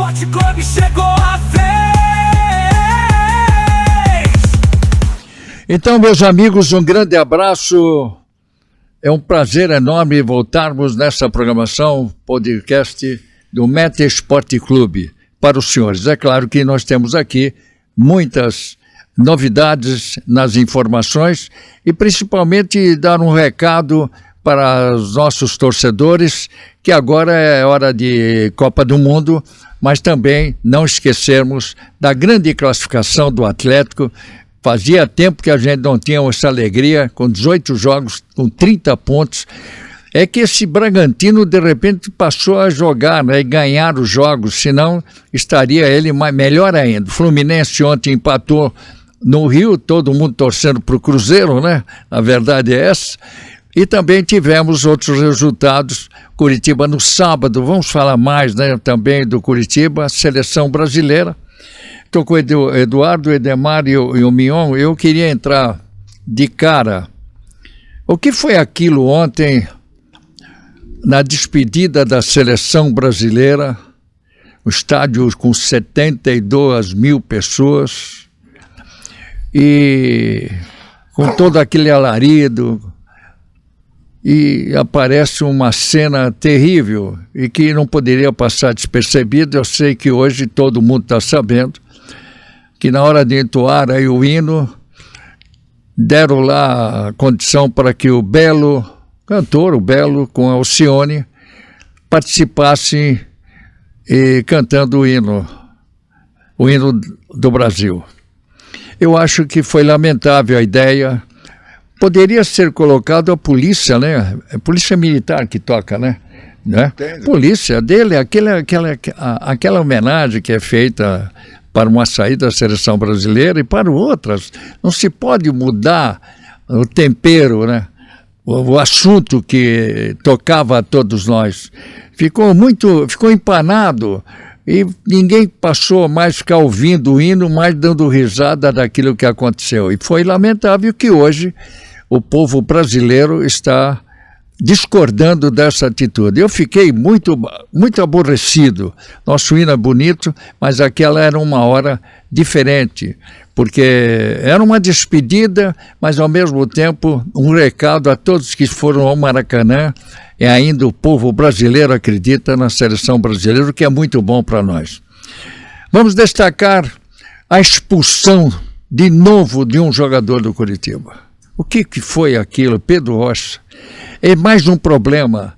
Esporte Clube chegou a vez. Então, meus amigos, um grande abraço. É um prazer enorme voltarmos nessa programação, podcast do Meta Esporte Clube para os senhores. É claro que nós temos aqui muitas novidades nas informações e principalmente dar um recado para os nossos torcedores, que agora é hora de Copa do Mundo, mas também não esquecermos da grande classificação do Atlético. Fazia tempo que a gente não tinha essa alegria, com 18 jogos, com 30 pontos. É que esse Bragantino, de repente, passou a jogar, né, e ganhar os jogos, senão estaria ele melhor ainda. O Fluminense ontem empatou no Rio, todo mundo torcendo para o Cruzeiro, né? A verdade é essa. E também tivemos outros resultados. Curitiba no sábado, vamos falar mais, né, também do Curitiba, a seleção brasileira. Estou com o Eduardo, o Edemar e o Mion. Eu queria entrar de cara. O que foi aquilo ontem, na despedida da seleção brasileira, o estádio com 72 mil pessoas, e com todo aquele alarido, e aparece uma cena terrível e que não poderia passar despercebido. Eu sei que hoje todo mundo está sabendo que na hora de entoar aí o hino, deram lá a condição para que o Belo, cantor, o Belo, com a Alcione, participasse cantando o hino do Brasil. Eu acho que foi lamentável a ideia. Poderia ser colocado a polícia, né? É a polícia militar que toca, né? Polícia dele, aquela homenagem que é feita para uma saída da seleção brasileira e para outras. Não se pode mudar o tempero, né? O assunto que tocava a todos nós. Ficou empanado. E ninguém passou mais a ficar ouvindo o hino, mais dando risada daquilo que aconteceu. E foi lamentável que hoje o povo brasileiro está discordando dessa atitude. Eu fiquei muito, muito aborrecido. Nosso hino é bonito, mas aquela era uma hora diferente, porque era uma despedida, mas ao mesmo tempo um recado a todos que foram ao Maracanã. E ainda o povo brasileiro acredita na seleção brasileira, o que é muito bom para nós. Vamos destacar a expulsão de novo de um jogador do Curitiba. O que foi aquilo, Pedro Rocha? É mais um problema.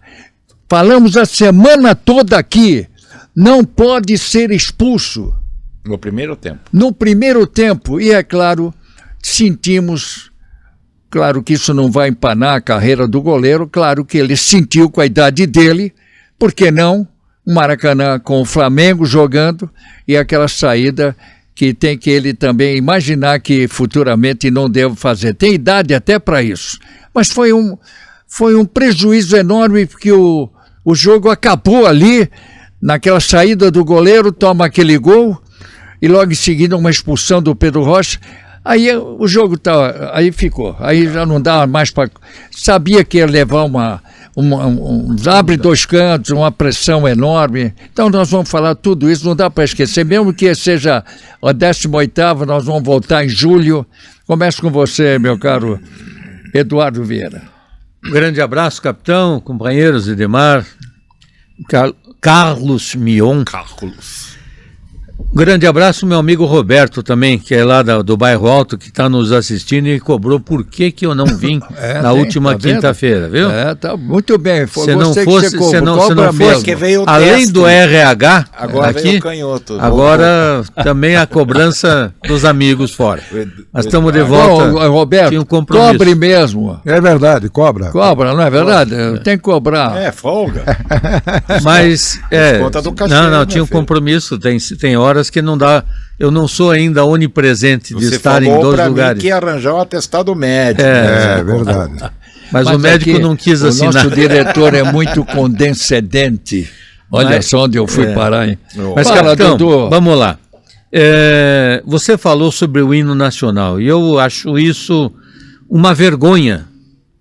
Falamos a semana toda aqui, não pode ser expulso. No primeiro tempo. No primeiro tempo, e é claro, sentimos... Claro que isso não vai empanar a carreira do goleiro, claro que ele sentiu com a idade dele, por que não? O Maracanã com o Flamengo jogando e aquela saída que tem que ele também imaginar que futuramente não deve fazer. Tem idade até para isso. Mas foi um prejuízo enorme porque o jogo acabou ali, naquela saída do goleiro, toma aquele gol e logo em seguida uma expulsão do Pedro Rocha. Aí o jogo aí ficou, aí já não dava mais para... Sabia que ia levar abre dois cantos, uma pressão enorme. Então nós vamos falar tudo isso, não dá para esquecer. Mesmo que seja a 18ª, nós vamos voltar em julho. Começo com você, meu caro Eduardo Vieira. Um grande abraço, capitão, companheiros, Edemar, Carlos Mion. Um grande abraço, meu amigo Roberto também, que é lá do Bairro Alto, que está nos assistindo e cobrou por que eu não vim na última quinta-feira, viu? Tá muito bem. Se não fosse, além do RH, agora aqui, veio o canhoto. Agora também a cobrança dos amigos fora. Nós estamos de volta. Bom, Roberto, tinha um compromisso. cobre mesmo. É verdade, cobra. Cobra, não é verdade? Tem que cobrar. É, folga. Mas, conta do cachê, não, tinha um compromisso, tem horas que não dá, eu não sou ainda onipresente de estar em dois lugares. Você falou para mim que ia arranjar um atestado médico. É verdade. Mas o médico não quis assinar. O nosso diretor é muito condescendente. Olha só onde eu fui parar, hein? Mas, capitão, vamos lá. Você falou sobre o hino nacional e eu acho isso uma vergonha.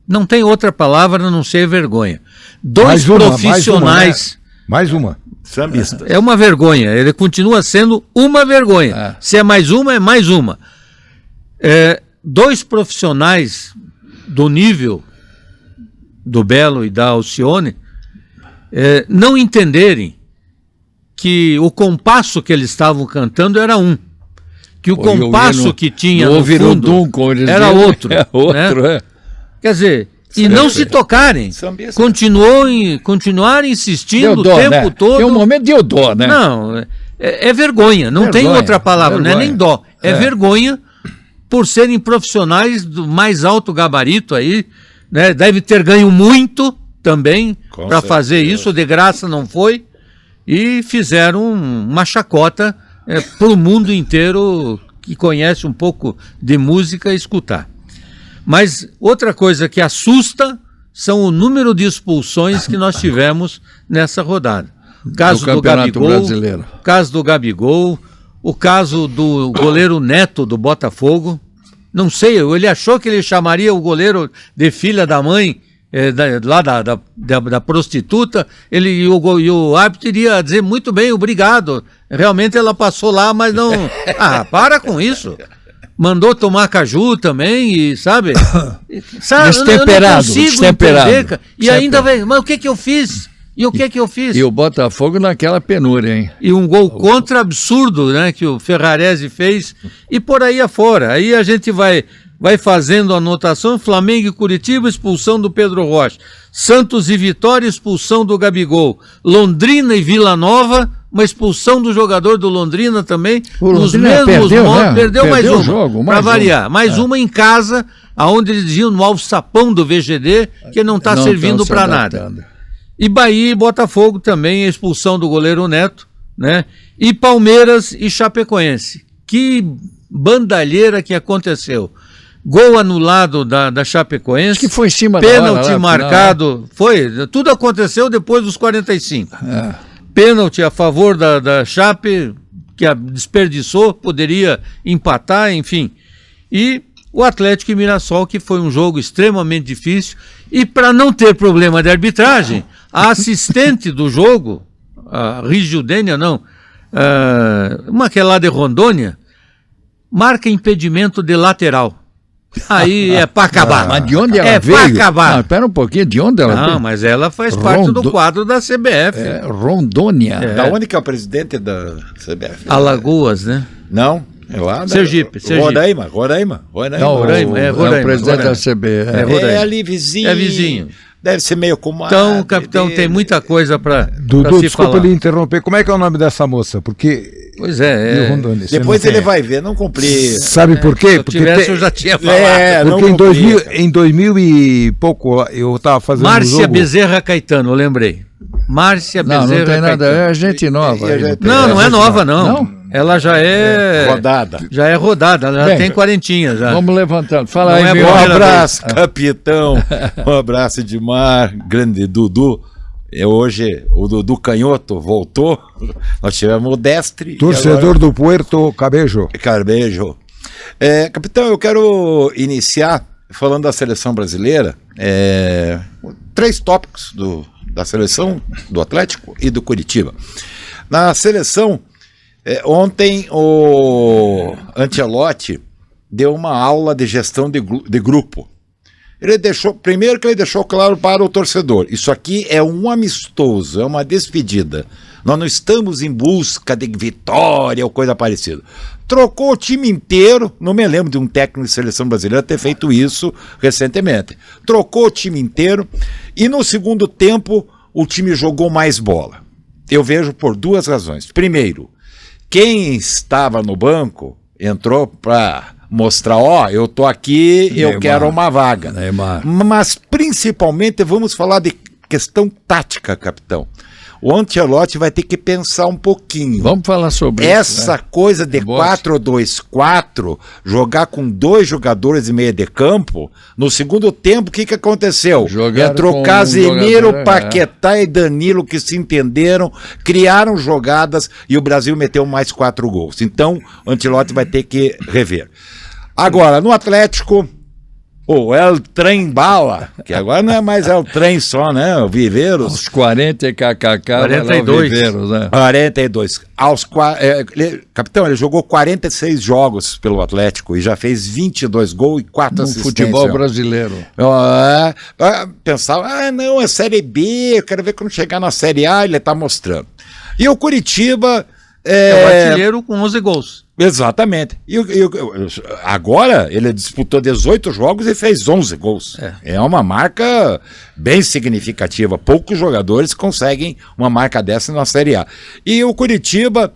Não tem outra palavra a não ser vergonha. Dois profissionais... Mais uma. Sambista. É uma vergonha, ele continua sendo uma vergonha. Se é mais uma, é mais uma. Dois profissionais do nível do Belo e da Alcione não entenderem que o compasso que eles estavam cantando era um. Que o compasso que tinha no fundo era outro. Né? Quer dizer, e não se tocarem. Continuarem insistindo o tempo todo. Tem um momento de dó, né? Não, é vergonha. Não tem outra palavra, não é nem dó. É vergonha por serem profissionais do mais alto gabarito aí. Né? Deve ter ganho muito também para fazer isso. De graça não foi. E fizeram uma chacota para o mundo inteiro que conhece um pouco de música escutar. Mas outra coisa que assusta são o número de expulsões que nós tivemos nessa rodada. O caso do Gabigol, brasileiro. O caso do Gabigol, o caso do goleiro Neto do Botafogo. Não sei, ele achou que ele chamaria o goleiro de filha da mãe, lá da prostituta, e o árbitro iria dizer muito bem, obrigado. Realmente ela passou lá, mas não... para com isso. Mandou tomar caju também, e sabe? Destemperado, destemperado. Entender, e ainda vai, mas o que eu fiz? E o que eu fiz? E o Botafogo naquela penúria, hein? E um gol contra absurdo, né, que o Ferrarese fez, e por aí afora. Aí a gente vai fazendo anotação: Flamengo e Curitiba, expulsão do Pedro Rocha. Santos e Vitória, expulsão do Gabigol. Londrina e Vila Nova, uma expulsão do jogador do Londrina também. Nos mesmos modos, perdeu mais uma. Para variar, mais uma em casa, aonde eles iam no alçapão do VGD, que não está servindo para nada. E Bahia e Botafogo também, a expulsão do goleiro Neto, né? E Palmeiras e Chapecoense. Que bandalheira que aconteceu. Gol anulado da Chapecoense. Acho que foi em cima pênalti da hora, marcado. Foi, tudo aconteceu depois dos 45. Pênalti a favor da Chape, que desperdiçou, poderia empatar, enfim. E o Atlético e Mirassol, que foi um jogo extremamente difícil. E para não ter problema de arbitragem, a assistente do jogo, a Rigildênia, uma que é lá de Rondônia, marca impedimento de lateral. Aí é para acabar. Mas de onde ela veio? É para acabar. Não, espera um pouquinho, de onde ela veio? Não, mas ela faz parte do quadro da CBF. Rondônia. Da onde que é o presidente da CBF? Alagoas, né? Não, é lá da... Sergipe. Roraima. Não, Roraima. É o presidente da CBF. É ali vizinho. É vizinho. Deve ser meio comum. Então, capitão, tem muita coisa para Dudu, desculpa lhe interromper. Como é que é o nome dessa moça? Porque... Pois é. Depois ele vai ver, não cumpri. Sabe por quê? Se eu tivesse, eu já tinha falado. Porque em 2000 e pouco, eu estava fazendo Márcia Bezerra Caetano, eu lembrei. Márcia Bezerra Caetano. Não tem nada, é gente nova. Não é nova, não. Ela já é rodada. Ela tem quarentinha já. Vamos levantando. Fala aí, meu. Um abraço, capitão. Um abraço de mar, grande Dudu. Hoje o Dudu Canhoto voltou. Nós tivemos o Destre. Torcedor agora... do Puerto Cabejo. Capitão, eu quero iniciar falando da seleção brasileira. 3 tópicos da seleção do Atlético e do Curitiba. Na seleção, ontem o Ancelotti deu uma aula de gestão de grupo. Primeiro que ele deixou claro para o torcedor: isso aqui é um amistoso, é uma despedida. Nós não estamos em busca de vitória ou coisa parecida. Trocou o time inteiro, não me lembro de um técnico de seleção brasileira ter feito isso recentemente. Trocou o time inteiro e no segundo tempo o time jogou mais bola. Eu vejo por 2 razões. Primeiro, quem estava no banco entrou para mostrar, eu tô aqui, eu quero uma vaga. Mas principalmente vamos falar de questão tática, capitão. O Ancelotti vai ter que pensar um pouquinho. Vamos falar sobre essa coisa de 4-2-4, jogar com 2 jogadores e meio de campo. No segundo tempo, o que aconteceu? Entrou Casemiro, Paquetá e Danilo, que se entenderam, criaram jogadas e o Brasil meteu mais 4 gols. Então, o Ancelotti vai ter que rever. Agora, no Atlético, o El Trem Bala, que agora não é mais El Trem só, né? O Viveiros. Os 40 kkk, 42. Viveiros, né? 42. Capitão, ele jogou 46 jogos pelo Atlético e já fez 22 gols e 4 No assistências. futebol brasileiro. Pensava, não, é Série B, eu quero ver quando chegar na Série A, ele tá mostrando. E o Curitiba... É o artilheiro com 11 gols. Exatamente. Agora ele disputou 18 jogos e fez 11 gols. É uma marca bem significativa. Poucos jogadores conseguem uma marca dessa na Série A. E o Curitiba...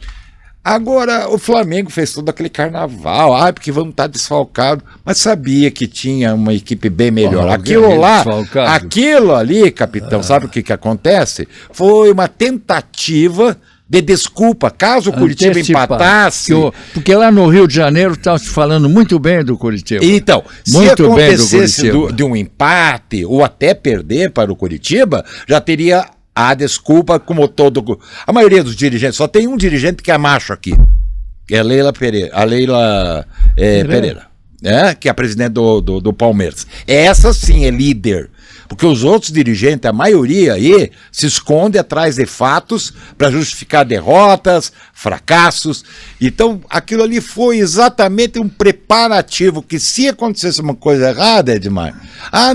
Agora, o Flamengo fez todo aquele carnaval, porque vamos estar desfalcados, mas sabia que tinha uma equipe bem melhor. Aquilo ali, capitão, sabe o que acontece? Foi uma tentativa de desculpa, caso o Curitiba empatasse. Porque lá no Rio de Janeiro estava se falando muito bem do Curitiba. Então, muito se acontecesse de um empate ou até perder para o Curitiba, já teria... A desculpa, como todo... A maioria dos dirigentes, só tem um dirigente que é macho aqui, que é a Leila Pereira, Pereira, né? Que é a presidente do Palmeiras. Essa sim é líder, porque os outros dirigentes, a maioria aí, se esconde atrás de fatos para justificar derrotas, fracassos. Então, aquilo ali foi exatamente um preparativo que se acontecesse uma coisa errada, Edmar,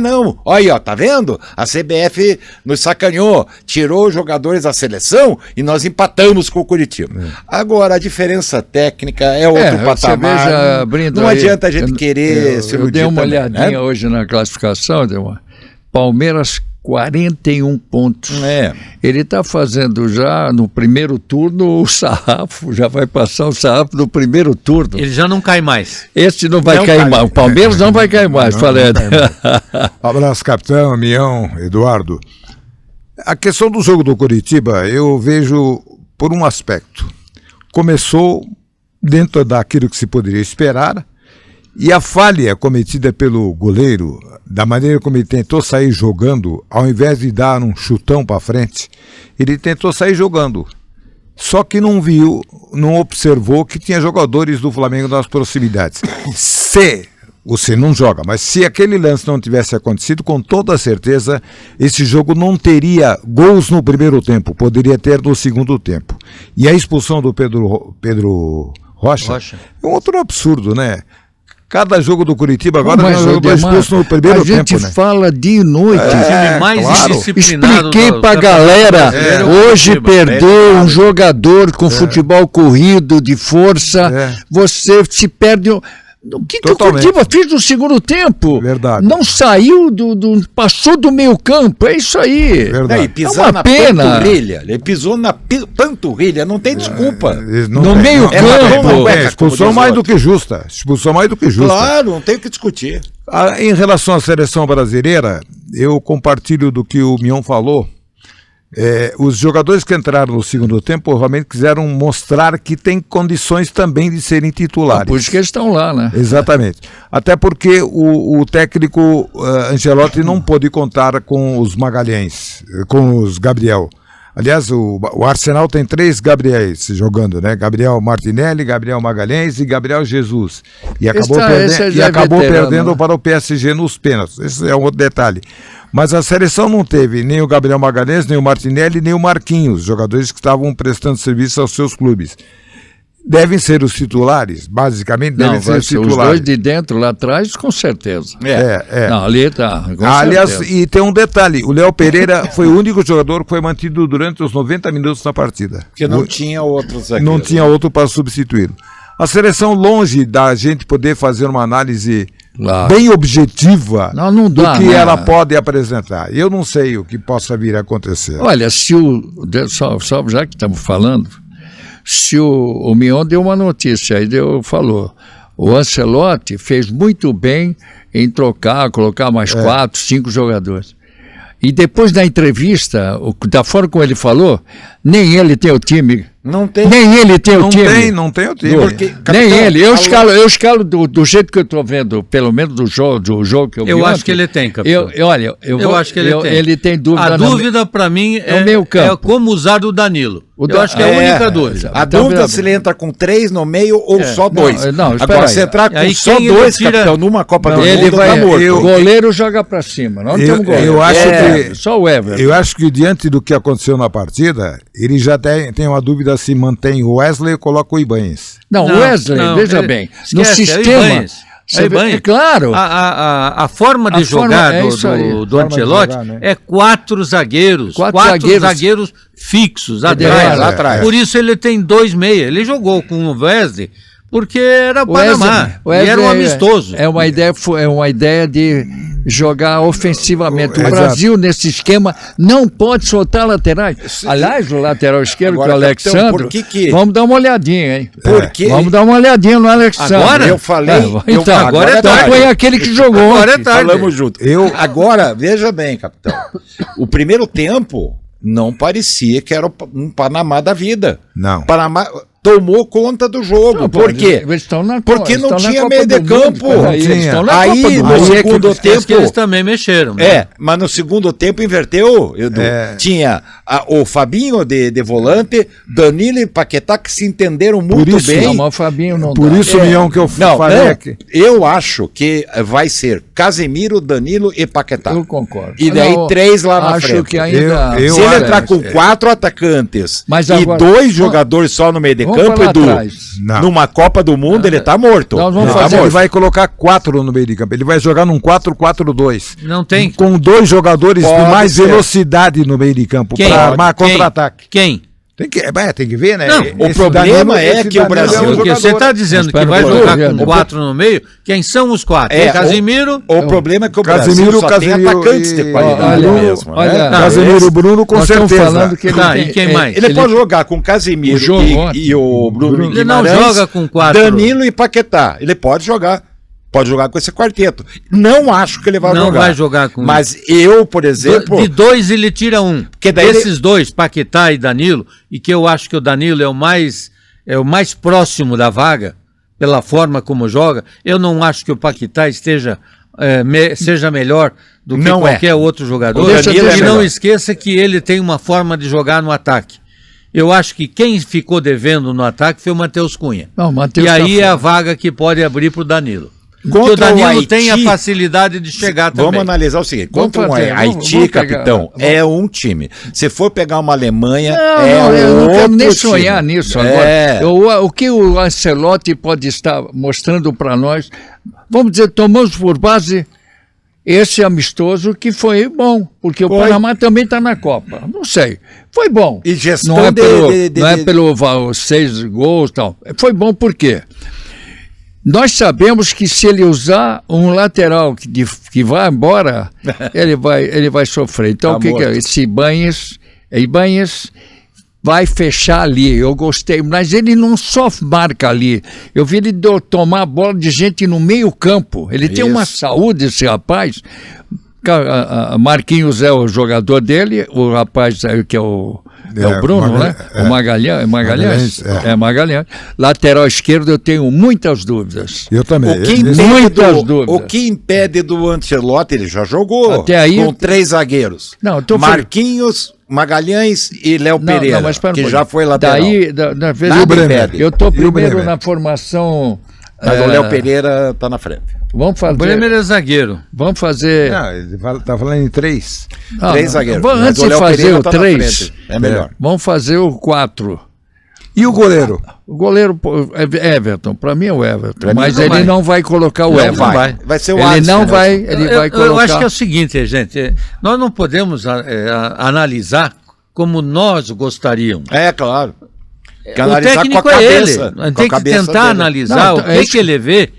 não, olha aí, ó, tá vendo? A CBF nos sacaneou, tirou os jogadores da seleção e nós empatamos com o Curitiba. Agora, a diferença técnica é outro patamar. Não adianta a gente querer se iludir. Eu dei uma olhadinha, né? hoje na classificação, Palmeiras 41 pontos. Ele está fazendo já no primeiro turno o sarrafo, já vai passar o sarrafo do primeiro turno. Ele já não cai mais. Este não vai cair mais. O Palmeiras não vai cair mais, falei. Abraço, capitão, Mião, Eduardo. A questão do jogo do Curitiba, eu vejo por um aspecto. Começou dentro daquilo que se poderia esperar, e a falha cometida pelo goleiro, da maneira como ele tentou sair jogando, ao invés de dar um chutão para frente, ele tentou sair jogando. Só que não viu, não observou que tinha jogadores do Flamengo nas proximidades. Se você não joga, mas se aquele lance não tivesse acontecido, com toda certeza, esse jogo não teria gols no primeiro tempo, poderia ter no segundo tempo. E a expulsão do Pedro Rocha é um outro absurdo, né? Cada jogo do Curitiba agora é um jogador expulso no primeiro tempo, né? A gente fala dia e noite. time mais indisciplinado. Expliquei pra galera, hoje perdeu um jogador com futebol corrido, de força, você se perde... O que o Curitiba fez no segundo tempo? Verdade. Não saiu passou do meio campo, é isso aí. Verdade. E pisar na panturrilha. Ele pisou na panturrilha, não tem desculpa. No meio campo. Expulsão mais do que justa. Expulsão mais do que justa. Claro, não tem o que discutir. Em relação à seleção brasileira, eu compartilho do que o Mion falou. Os jogadores que entraram no segundo tempo realmente quiseram mostrar que tem condições também de serem titulares. Por isso que eles estão lá, né? Exatamente. Até porque o técnico Ancelotti não pôde contar com os Magalhães, com os Gabriel. Aliás, o Arsenal tem 3 Gabriéis jogando, né? Gabriel Martinelli, Gabriel Magalhães e Gabriel Jesus. E acabou perdendo para o PSG nos pênaltis. Esse é um outro detalhe. Mas a seleção não teve nem o Gabriel Magalhães, nem o Martinelli, nem o Marquinhos, jogadores que estavam prestando serviço aos seus clubes. Devem ser os titulares, basicamente devem ser os titulares. Os dois de dentro, lá atrás, com certeza. Não, ali tá. Aliás, certeza. E tem um detalhe, o Léo Pereira foi o único jogador que foi mantido durante os 90 minutos na partida. Porque não tinha outros aqui. Não tinha outro para substituí-lo. A seleção, longe da gente poder fazer uma análise bem objetiva do que ela pode apresentar. Eu não sei o que possa vir a acontecer. Olha, só já que estamos falando, se o Mion deu uma notícia, aí falou, o Ancelotti fez muito bem em colocar mais 4, 5 jogadores. E depois da entrevista, da forma como ele falou, nem ele tem o time. Não tem. Nem ele tem o time. Não tem o time. Porque, nem ele. Eu escalo do jeito que eu estou vendo, pelo menos do jogo que eu vi. Eu acho que ele tem, capitão. Eu acho que ele tem. Ele tem dúvida. A dúvida para mim é como usar o Danilo. Eu acho que é a única dúvida. A Então, dúvida é veja se ele entra com 3 no meio ou só 2. não, espera Agora, aí. se entrar com Aí só quem 2, tira- capitão, numa Copa do Ele Mundo, vai, tá morto. o goleiro joga pra cima. Não temos goleiro. eu acho que- Só o Everton. Eu acho que diante do que aconteceu na partida, ele já tem uma dúvida se mantém o Wesley ou coloca o Ibanez. Não, Não, Wesley, não, veja ele- bem, esquece, no é sistema... Ibanez. você É vê- Ibanez. é claro. A forma de A forma- jogar é isso aí. do Forma de Ancelotti jogar, né? é 4 zagueiros. Quatro 4 zagueiros. zagueiros fixos Federais, lá atrás. Por isso ele tem 2 meias. Ele jogou com o Wesley porque era o Panamá. E era um amistoso. É uma ideia de jogar ofensivamente. O Exato. Brasil, nesse esquema, não pode soltar laterais. Aliás, o lateral esquerdo, Agora, que é o capitão, Alexandre, por que- vamos dar uma olhadinha, hein? Por que- Vamos dar uma olhadinha no Alexandre. Agora? Eu falei... Então, agora é então tarde. foi aquele que jogou Agora é ontem. tarde. Falamos junto. Agora, veja bem, capitão. O primeiro tempo não parecia que era um Panamá da vida. Não. Panamá tomou conta do jogo. Não, Por quê? Eles estão na Porque eles não estão na tinha Copa meio de do Mundo, campo. peraí, Não eles tinha. estão na Aí, Copa do no Mundo. segundo Parece que tempo... eles também mexeram. Né? É, mas no segundo tempo inverteu, Edu. Tinha o Fabinho de volante, Danilo e Paquetá que se entenderam muito isso- bem. Não, mas o Fabinho não Por dá. isso, Mião, que eu Não, falei não, aqui. eu acho que vai ser Casemiro, Danilo e Paquetá. Eu concordo. E daí Não, 3 lá na acho frente. que ainda... Eu Se ele acho- entrar com 4 atacantes Mas e agora- 2 jogadores só no meio de Vamos campo, pra lá Edu, atrás. Não. numa Copa do Mundo, ele tá morto. Nós vamos Ele tá fazer- Ele morto. vai colocar 4 no meio de campo. Ele vai jogar num 4-4-2. Não tem. Com 2 jogadores Pode de mais ser. velocidade no meio de campo Quem? para armar Quem? contra-ataque. Quem? Tem que ver, né? Não, o problema é que o Brasil- um Porque você está dizendo que vai jogar com 4 no meio, quem são os 4? É, Casimiro, O problema é que o Casemiro, Brasil só tem Casemiro atacantes e- de qualidade Olha, mesmo. olha, né? Casemiro, Bruno, com Nós estamos certeza. falando que ele Tá, tem- e quem mais? Ele pode jogar com Casemiro O jogo ontem. e o Bruno Ele não Guimarães, joga com 4. Danilo e Paquetá. Ele pode jogar. Pode jogar com esse quarteto. Não acho que ele vai Não jogar. vai jogar com- Mas eu, por exemplo... de 2 ele tira 1. Porque daí Desses 2, Paquetá e Danilo, e que eu acho que o Danilo é o mais próximo da vaga, pela forma como joga, eu não acho que o Paquetá seja melhor do que Não é. qualquer outro jogador. O Danilo é E não melhor. esqueça que ele tem uma forma de jogar no ataque. Eu acho que quem ficou devendo no ataque foi o Matheus Cunha. Não, o Matheus e tá aí é fora. a vaga que pode abrir para o Danilo. Contra Porque o Danilo o Haiti- tem a facilidade de chegar Vamos também. analisar o seguinte: Vamos contra o fazer, Haiti, vamos pegar- capitão, é um time. Se for pegar uma Alemanha, Não, eu não quero outro nem time. sonhar nisso É. agora. O que o Ancelotti pode estar mostrando para nós, vamos dizer, tomamos por base esse amistoso que foi bom, porque o Foi. Panamá também está na Copa. Não sei, foi bom. E gestão não é de- pelo, de- não é de- pelo 6 gols e tal. Foi bom por quê? Nós sabemos que se ele usar um lateral que vai embora, ele vai sofrer. Então, Tá o que é? morto. Esse Ibanez vai fechar ali. Eu gostei, mas ele não só marca ali. Eu vi ele tomar a bola de gente no meio campo. Ele tem uma Isso. saúde, esse rapaz. Marquinhos é o jogador dele, o rapaz que é o Bruno, né? O Magalhães. Magalhães, É Magalhães. Lateral esquerdo eu tenho muitas dúvidas. Eu também. O que, Esse- impede Muitas dúvidas. o que impede do Ancelotti, ele já jogou Até aí- com 3 zagueiros. Não, eu tô falando- Marquinhos, Magalhães e Léo Não, Pereira, mas espera um que pouquinho. já foi lateral. Daí, na vez, Nada impede. eu estou E o primeiro Bremer? na formação. Mas o Léo Pereira tá na frente. Vamos O Bremer fazer. é zagueiro. Vamos fazer. Não, ele tá falando em 3. Ah, 3 não. zagueiros. Vamos, Mas antes o de Léo fazer Pereira o tá na 3, frente. É melhor. vamos fazer o 4. E o goleiro? O goleiro pô, é Everton, para mim é o Everton, mim mas não ele vai. não vai colocar o Não Everton. vai. Vai ser o Ele Alisson, não né? vai, ele vai colocar. Eu acho que é o seguinte, gente, nós não podemos analisar como nós gostaríamos. É, claro. Tem que O analisar técnico com a é cabeça, ele. A gente com a tem que cabeça tentar dele. analisar Não, o é que, isso que ele vê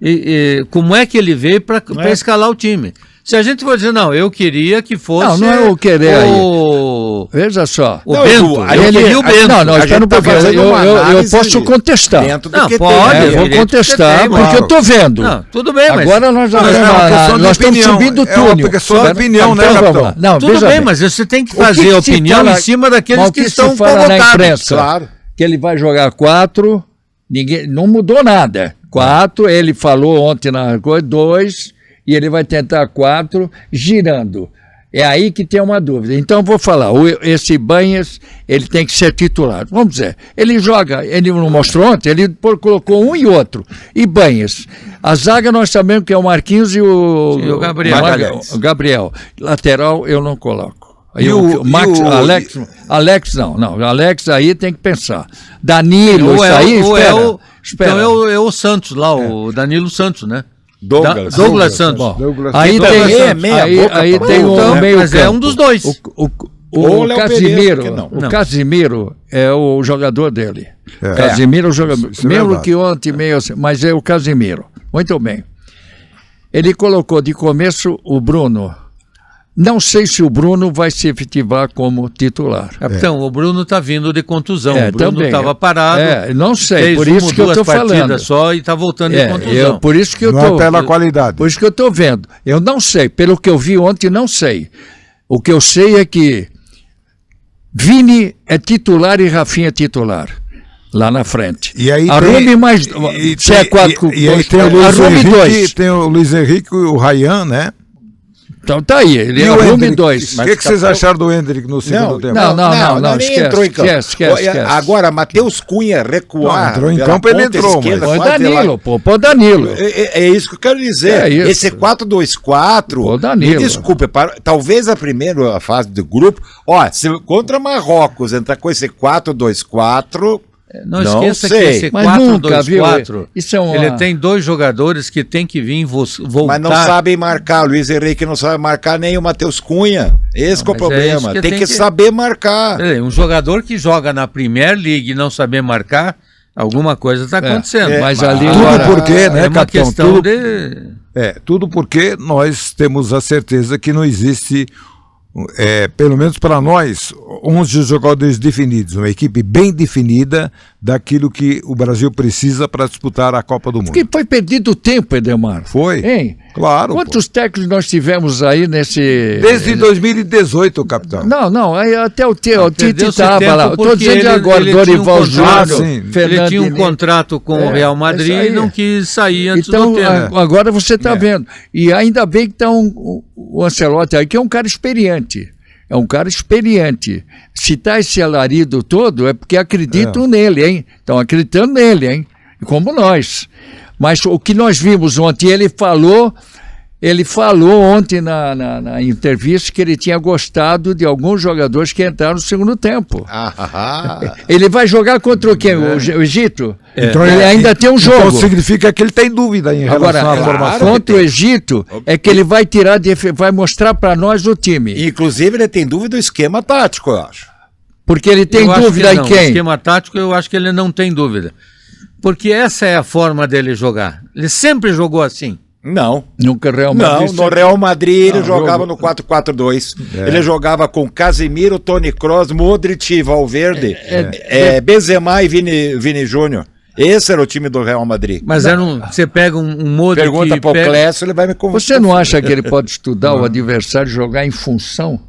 e como é que ele vê para escalar o time. Se a gente for dizer, não, eu queria que fosse. Não é o querer o Veja só. O Não, Bento. Edu, Eu queria o Bento. Não, A espera gente um tá pouquinho. fazendo uma Eu análise posso contestar. dentro do Não, que pode. tem. É, É, vou direito que contestar, você tem, porque claro. eu estou vendo. Não, tudo bem, mas. Agora nós já Mas vamos é uma lá, questão de nós estamos opinião. subindo o É uma túnel. questão de Espera- opinião, né, então, capitão? vamos lá. Não, Tudo veja bem, mas você tem que O que fazer se opinião fala- em cima daqueles mas o que se estão fala na convocados. imprensa, Claro. que ele vai jogar 4, ninguém, não mudou nada. 4, ele falou ontem na coisa, 2, e ele vai tentar 4, girando. É aí que tem uma dúvida. Então, eu vou falar, esse Ibanez, ele tem que ser titular. Vamos dizer, ele joga, ele não mostrou ontem, ele colocou um e outro. Ibanez. A zaga nós sabemos que é o Marquinhos e o Gabriel. Lateral eu não coloco. Alex não. Alex aí tem que pensar. Danilo, espera. Então é o Santos lá, o Danilo Santos, né? Douglas Santos. Bom, aí tem um meio mas é um dos dois. O Casimiro, Casimiro é o jogador dele. Casimiro é o jogador. Mesmo que ontem meio assim, mas é o Casimiro. Muito bem. Ele colocou de começo o Bruno. Não sei se o Bruno vai se efetivar como titular. Então, o Bruno está vindo de contusão. O Bruno estava parado. Não sei, por isso que eu estou falando. Só e está voltando de contusão. Por isso que eu não é pela qualidade. Por isso que eu estou vendo. Eu não sei, pelo que eu vi ontem, não sei. O que eu sei é que Vini é titular e Rafinha é titular. Lá na frente. E aí arrume mais. Se é 4 e aí tem o Luiz Henrique, tem o Luiz Henrique e o Ryan, né? Então tá aí, ele arrume 2. O que vocês acharam do Hendrick no segundo tempo? Não, esquece. Agora, Matheus Cunha recuar. Entrou em campo, ele entrou. Põe Danilo. É isso que eu quero dizer. Esse 4-2-4, me desculpe, talvez a primeira fase do grupo, se contra Marrocos entrar com esse 4-2-4... Não esqueça que esse 4-2-4, ele tem 2 jogadores que tem que vir voltar. Mas não sabem marcar, o Luiz Henrique não sabe marcar nem o Matheus Cunha. Esse é o problema, tem que saber marcar. Um jogador que joga na Premier League e não saber marcar, alguma coisa está acontecendo. Mas ali tudo porque, né, é uma questão de... tudo porque nós temos a certeza que não existe... pelo menos para nós, 11 jogadores definidos, uma equipe bem definida daquilo que o Brasil precisa para disputar a Copa do Mundo. Porque foi perdido tempo, Edemar. Foi? Hein? Claro. Quantos técnicos nós tivemos aí nesse... Desde 2018, capitão. Não, até o Tite estava lá. Estou dizendo agora, Dorival Júnior, ele tinha um contrato com o Real Madrid e não quis sair antes do tempo. Agora você está vendo. E ainda bem que está o Ancelotti aí, que é um cara experiente. Se está esse alarido todo, é porque acreditam nele, hein? Estão acreditando nele, hein? Como nós. Mas o que nós vimos ontem, ele falou ontem na entrevista que ele tinha gostado de alguns jogadores que entraram no segundo tempo. Ele vai jogar contra o quê? O Egito? Então ele ainda tem um jogo. Então significa que ele tem dúvida em relação à formação. Contra o Egito é que ele vai vai mostrar para nós o time. Inclusive ele tem dúvida do esquema tático, eu acho. Porque ele tem dúvida em quem? O esquema tático eu acho que ele não tem dúvida. Porque essa é a forma dele jogar. Ele sempre jogou assim. Não. Nunca Real Madrid. No Real Madrid ele jogava no 4-4-2. Ele jogava com Casemiro, Toni Kroos, Modric, Valverde, Benzema e Vini Júnior. Esse era o time do Real Madrid. Mas você pega um Modric... Pergunta para o Clécio, ele vai me convencer. Você não acha que ele pode estudar o adversário e jogar em função?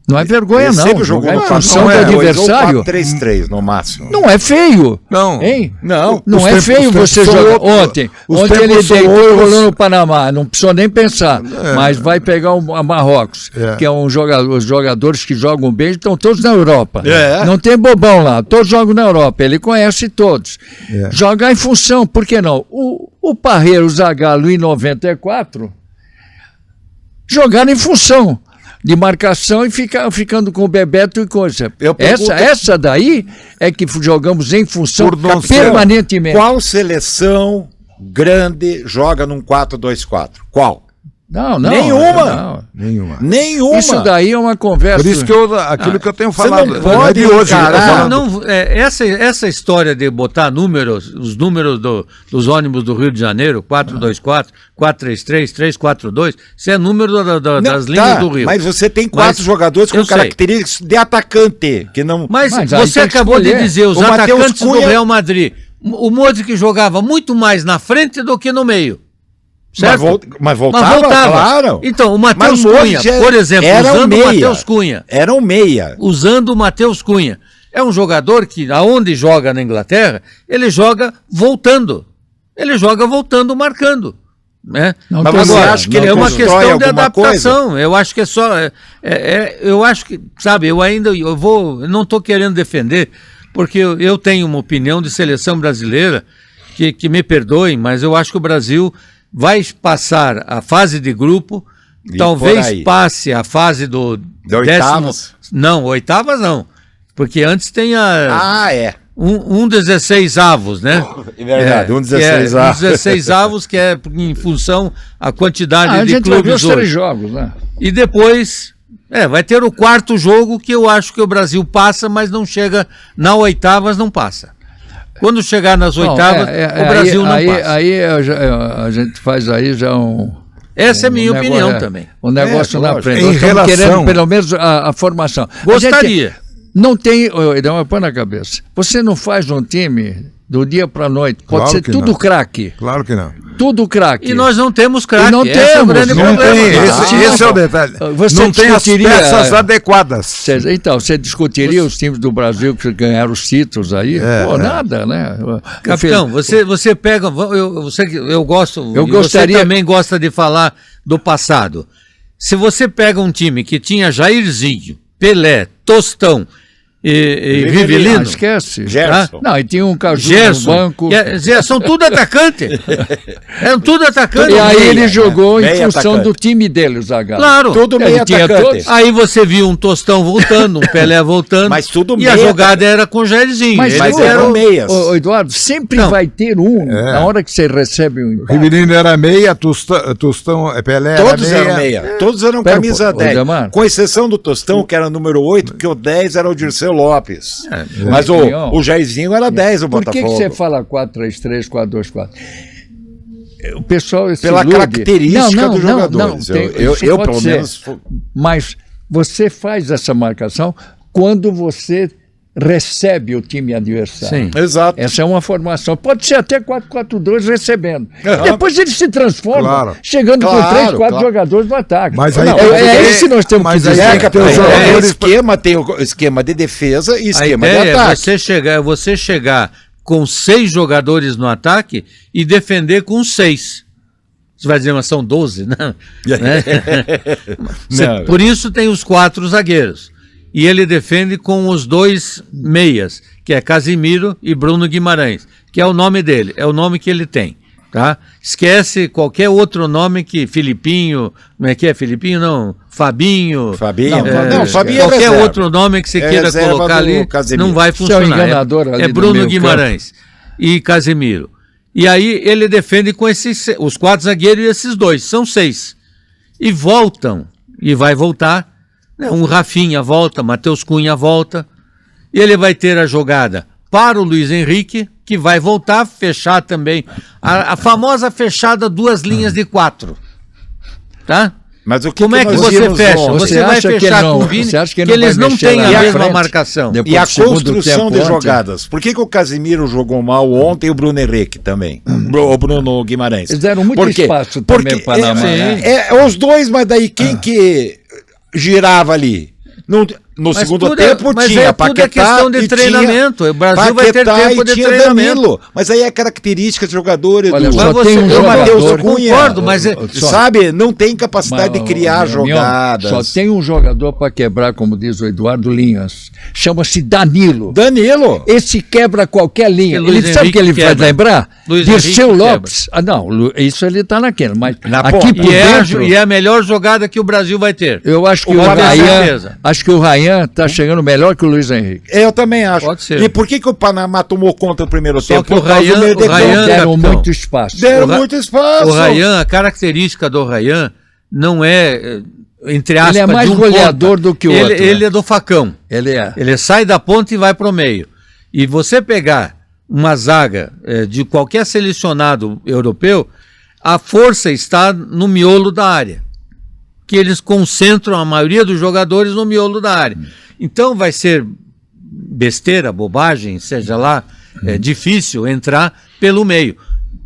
Não é vergonha, não. Sempre jogou em função do adversário. 4-3-3 no máximo. Não é feio. Não. Hein? Não é feio você jogar. Ontem ele deitou e rolou no Panamá. Não precisou nem pensar. Mas vai pegar o Marrocos, que é os jogadores que jogam bem, estão todos na Europa. Não tem bobão lá. Todos jogam na Europa. Ele conhece todos. Jogar em função, por que não? O Parreira, o Zagallo em 94, jogaram em função de marcação e ficando com o Bebeto e coisa. Essa daí é que jogamos em função permanentemente. Qual seleção grande joga num 4-2-4? Qual? Não. Nenhuma. Isso daí é uma conversa. Por isso que aquilo que eu tenho falado. Não pode de hoje. Essa história de botar os números dos ônibus do Rio de Janeiro, 4-2-4, 4-3-3, 3-4-2, isso é número das linhas do Rio. Mas você tem 4 jogadores com características de atacante. Que não... Mas você acabou de dizer, os atacantes do Real Madrid. O Modric jogava muito mais na frente do que no meio. Mas voltava, claro. Então, o Matheus Cunha, por exemplo, usando o Matheus Cunha. Era um meia. Usando o Matheus Cunha. É um jogador que, aonde joga na Inglaterra, ele joga voltando. Ele joga voltando, marcando. né? Mas você acha que ele é uma constrói questão de alguma adaptação. coisa? Eu acho que é só. Eu acho que, sabe, eu não estou querendo defender, porque eu tenho uma opinião de seleção brasileira que me perdoem, mas eu acho que o Brasil vai passar a fase de grupo, E talvez por aí. passe a fase do De oitavas? Não, oitavas não. Porque antes tem É. um 16 avos, né? É verdade, um 16 Um avos. 16 avos, que é em função a quantidade A de gente vai ver clubes os 3 hoje. jogos, né? E depois, vai ter o quarto jogo, que eu acho que o Brasil passa, mas não chega na oitavas, não passa. Quando chegar nas oitavas, o Brasil não passa. Aí a gente faz aí já Essa é a minha negócio, opinião também. Um negócio na lógico. frente. Em Nós estamos relação- querendo pelo menos a formação. Gostaria. A gente não tem, não põe na cabeça. Você não faz um time do dia para a noite. Pode Claro ser que tudo não. craque. Claro que não. Tudo craque. E nós não temos craque. E não Esse é o temos, grande Não problema. tem, Ah, esse é o detalhe. Você não tem as discutiria- peças adequadas. Então, você discutiria os times do Brasil que ganharam os títulos aí? Nada, né? Capitão, você pega. Eu gosto. Eu e gostaria- Você também gosta de falar do passado. Se você pega um time que tinha Jairzinho, Pelé, Tostão e Rivelino. Esquece. Gerson. Não, e tinha um Caju Gerson, no banco. são tudo atacante. Eram tudo atacante. E aí ele meia, jogou em meia função atacante. do time dele, o Zagallo. Claro. Tudo Ele meio tinha atacante. todos. Aí você viu um Tostão voltando, um Pelé voltando. Mas tudo E a meia jogada era com o Jairzinho. Mas Eles eram eram meias. Ô, Eduardo, sempre Não. vai ter na hora que você recebe um empate. Rivelino era meia, Tostão, Pelé Todos era eram meia. Todos eram Pera, camisa pô, 10. Odemar. Com exceção do Tostão, que era número 8, porque o 10 era o Dirceu Lopes. Mas o Jairzinho era 10 o Por que Botafogo. você fala 4-3-3, 4-2-4? O pessoal se Pela ilude. característica dos jogadores. Isso Eu pode pelo ser. menos. Mas você faz essa marcação quando você recebe o time adversário. Sim. Exato. Essa é uma formação. Pode ser até 4-4-2 recebendo. Aham. Depois ele se transforma, Claro. chegando com Claro, 3, 4 claro. jogadores no ataque. Mas aí Não, tem que é ter- isso que nós temos mas que aí dizer. tem que ter os É, jogadores- esquema, tem o esquema de defesa e A esquema de ideia é ataque. você chegar com 6 jogadores no ataque e defender com 6. Você vai dizer, mas são 12, né? Não. Por isso tem os 4 zagueiros. E ele defende com os 2 meias, que é Casimiro e Bruno Guimarães, que é o nome dele, é o nome que ele tem. Tá? Esquece qualquer outro nome que Filipinho, como é que é? Filipinho não, Fabinho. Fabinho. Não, Fabinho é Qualquer reserva. outro nome que você É queira reserva colocar do ali, Casemiro. não vai Você é o funcionar. enganador ali É do Bruno meio Guimarães e Casemiro. E aí ele defende com os 4 zagueiros e esses 2, são 6. E voltam, e vai voltar, né? Um Rafinha volta, Matheus Cunha volta, e ele vai ter a jogada para o Luiz Henrique, que vai voltar a fechar também, a famosa fechada 2 linhas de 4, tá? Mas o Como é que nós você vimos fecha? ontem? Você vai acha que fechar não- com o Vini, você acha que que não eles vai não mexer têm lá a na mesma frente? marcação. Depois E a do segundo construção tempo de ontem. jogadas. Por que o Casimiro jogou mal ontem e o Bruno Henrique também? O Bruno Guimarães. Eles deram muito Por quê? espaço também Porque para Panamá, né? os dois, mas daí quem que girava ali? No Mas segundo tudo tempo mas tinha tudo Paquetá é questão de e treinamento. tinha O Brasil vai ter Paquetá tempo e de tinha treinamento. Danilo. Mas aí é característica de jogador, Edu. Olha, Mas só você- tem um eu, Matheus jogador... Cunha, concordo, mas Só- Sabe, não tem capacidade de criar Meu, jogadas. Só tem um jogador para quebrar, como diz o Eduardo Linhas. Chama-se Danilo. Danilo. Esse quebra qualquer linha. E Luiz Ele sabe o que ele Henrique faz quebra. lembrar? Luiz Dirceu Henrique Lopes. Ah, não, isso ele está naquele. Mas Na aqui ponta. por E dentro, é a melhor jogada que o Brasil vai ter. eu acho que Pode o ter Ryan, certeza. acho que o Ryan está chegando melhor que o Luiz Henrique. Eu também acho. Pode ser. E por que o Panamá tomou conta no primeiro Só tempo? que o Por causa do Ryan- meio de o Ryan- campo. Deram capitão. muito espaço. Deram O Ra- muito espaço. O Ryan, a característica do Ryan não é, entre aspas, Ele é mais de um goleador ponta. do que o ele, outro, Ele né? é do facão. Ele é. Ele sai da ponta e vai para o meio. E você pegar uma zaga de qualquer selecionado europeu, a força está no miolo da área. Que eles concentram a maioria dos jogadores no miolo da área. Então vai ser besteira, bobagem, seja lá, é difícil entrar pelo meio.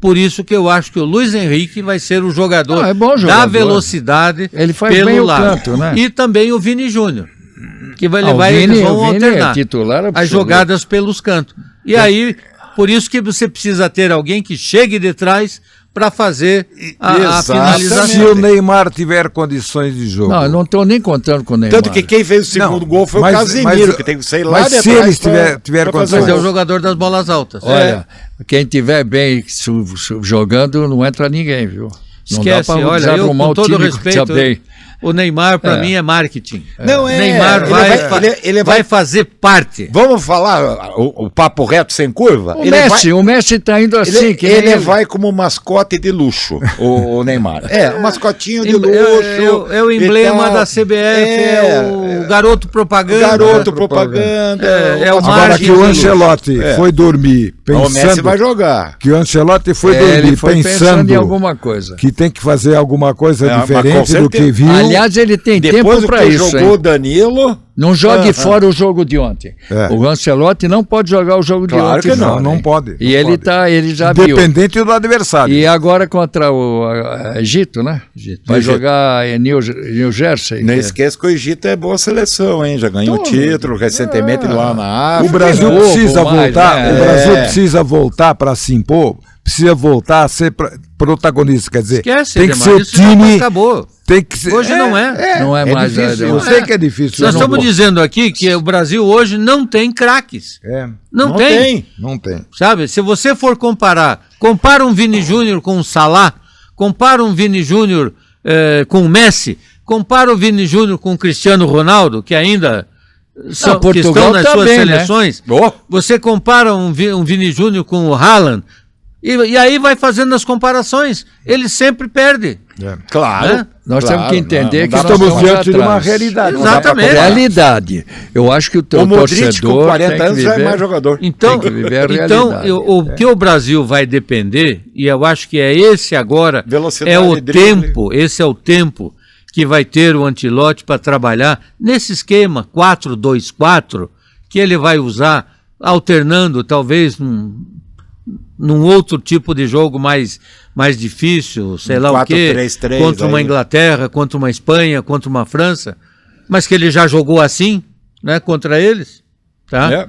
Por isso que eu acho que o Luiz Henrique vai ser o jogador, É bom da jogador. velocidade Ele faz pelo bem o lado. canto, né? E também o Vini Júnior, que vai Ah, levar, eles vão o Vini alternar é titular absoluto. as jogadas pelos cantos. E aí, por isso que você precisa ter alguém que chegue de trás para fazer a Exatamente. finalização. Se o Neymar tiver condições de jogo. Não, eu não estou nem contando com o Neymar. Tanto que quem fez o segundo gol foi o Casemiro, que tem que sair lá mas de se atrás ele tiver pra fazer Mas é o gol. jogador das bolas altas. Olha, quem tiver bem jogando, não entra ninguém, viu? Esquece, não dá pra olha, eu desarrumar com o todo time respeito, que tá bem. o Neymar para mim é marketing. Não, Neymar vai fazer parte. Vamos falar o papo reto sem curva? O Messi está indo assim. Ele vai como mascote de luxo, o Neymar. Um mascotinho de luxo. É o emblema da CBF, é o garoto propaganda. Garoto propaganda. É o Agora que o Ancelotti É. foi dormir pensando... O Messi vai jogar. Que o Ancelotti foi dormir ele foi pensando em alguma coisa. que tem que fazer alguma coisa Mas com diferente do que certeza. viu. Aliás, ele tem Depois tempo do para que isso. jogou o Hein? Danilo... Não jogue fora o jogo de ontem. É. O Ancelotti não pode jogar o jogo Claro de que ontem. não, não pode. E não pode. ele já viu. Independente do adversário. E agora contra o Egito, né? Vai Egito. jogar em New Jersey. Não esqueça que o Egito é boa seleção, hein? Já ganhou título recentemente lá na O África. Brasil novo, precisa mais, voltar, né? o Brasil precisa voltar para se impor, precisa voltar a ser protagonista, quer dizer, Esquece, tem que Demar, ser o isso já time, acabou. tem que ser, Hoje não é. Não é mais. difícil, é, eu sei que é difícil. Nós não estamos vou- dizendo aqui que o Brasil hoje não tem craques. Não tem. Não tem. Sabe? Se você for compara um Vini Júnior com o Salah, compara um Vini Júnior com o Messi, compara o Vini Júnior com o Cristiano Ronaldo, que ainda que Portugal estão nas tá suas bem, né? seleções. Oh. Você compara um Vini Júnior com o Haaland, e aí vai fazendo as comparações. Ele sempre perde. Claro. Né? Nós temos que entender que dá nós pra- Estamos estamos diante de uma atrás. realidade. não dá pra Exatamente. comparar. Realidade. Eu acho que o teu O Modric torcedor com 40 tem que anos já é viver- mais jogador. Então, Tem que viver a então realidade. o que o Brasil vai depender, e eu acho que é esse agora, Velocidade, é o drible. tempo, esse é o tempo que vai ter o Ancelotti para trabalhar nesse esquema 4-2-4, que ele vai usar, alternando talvez num outro tipo de jogo mais difícil, sei lá o quê, 4-3-3 contra uma aí. Inglaterra, contra uma Espanha, contra uma França, mas que ele já jogou assim, né, contra eles, tá? É.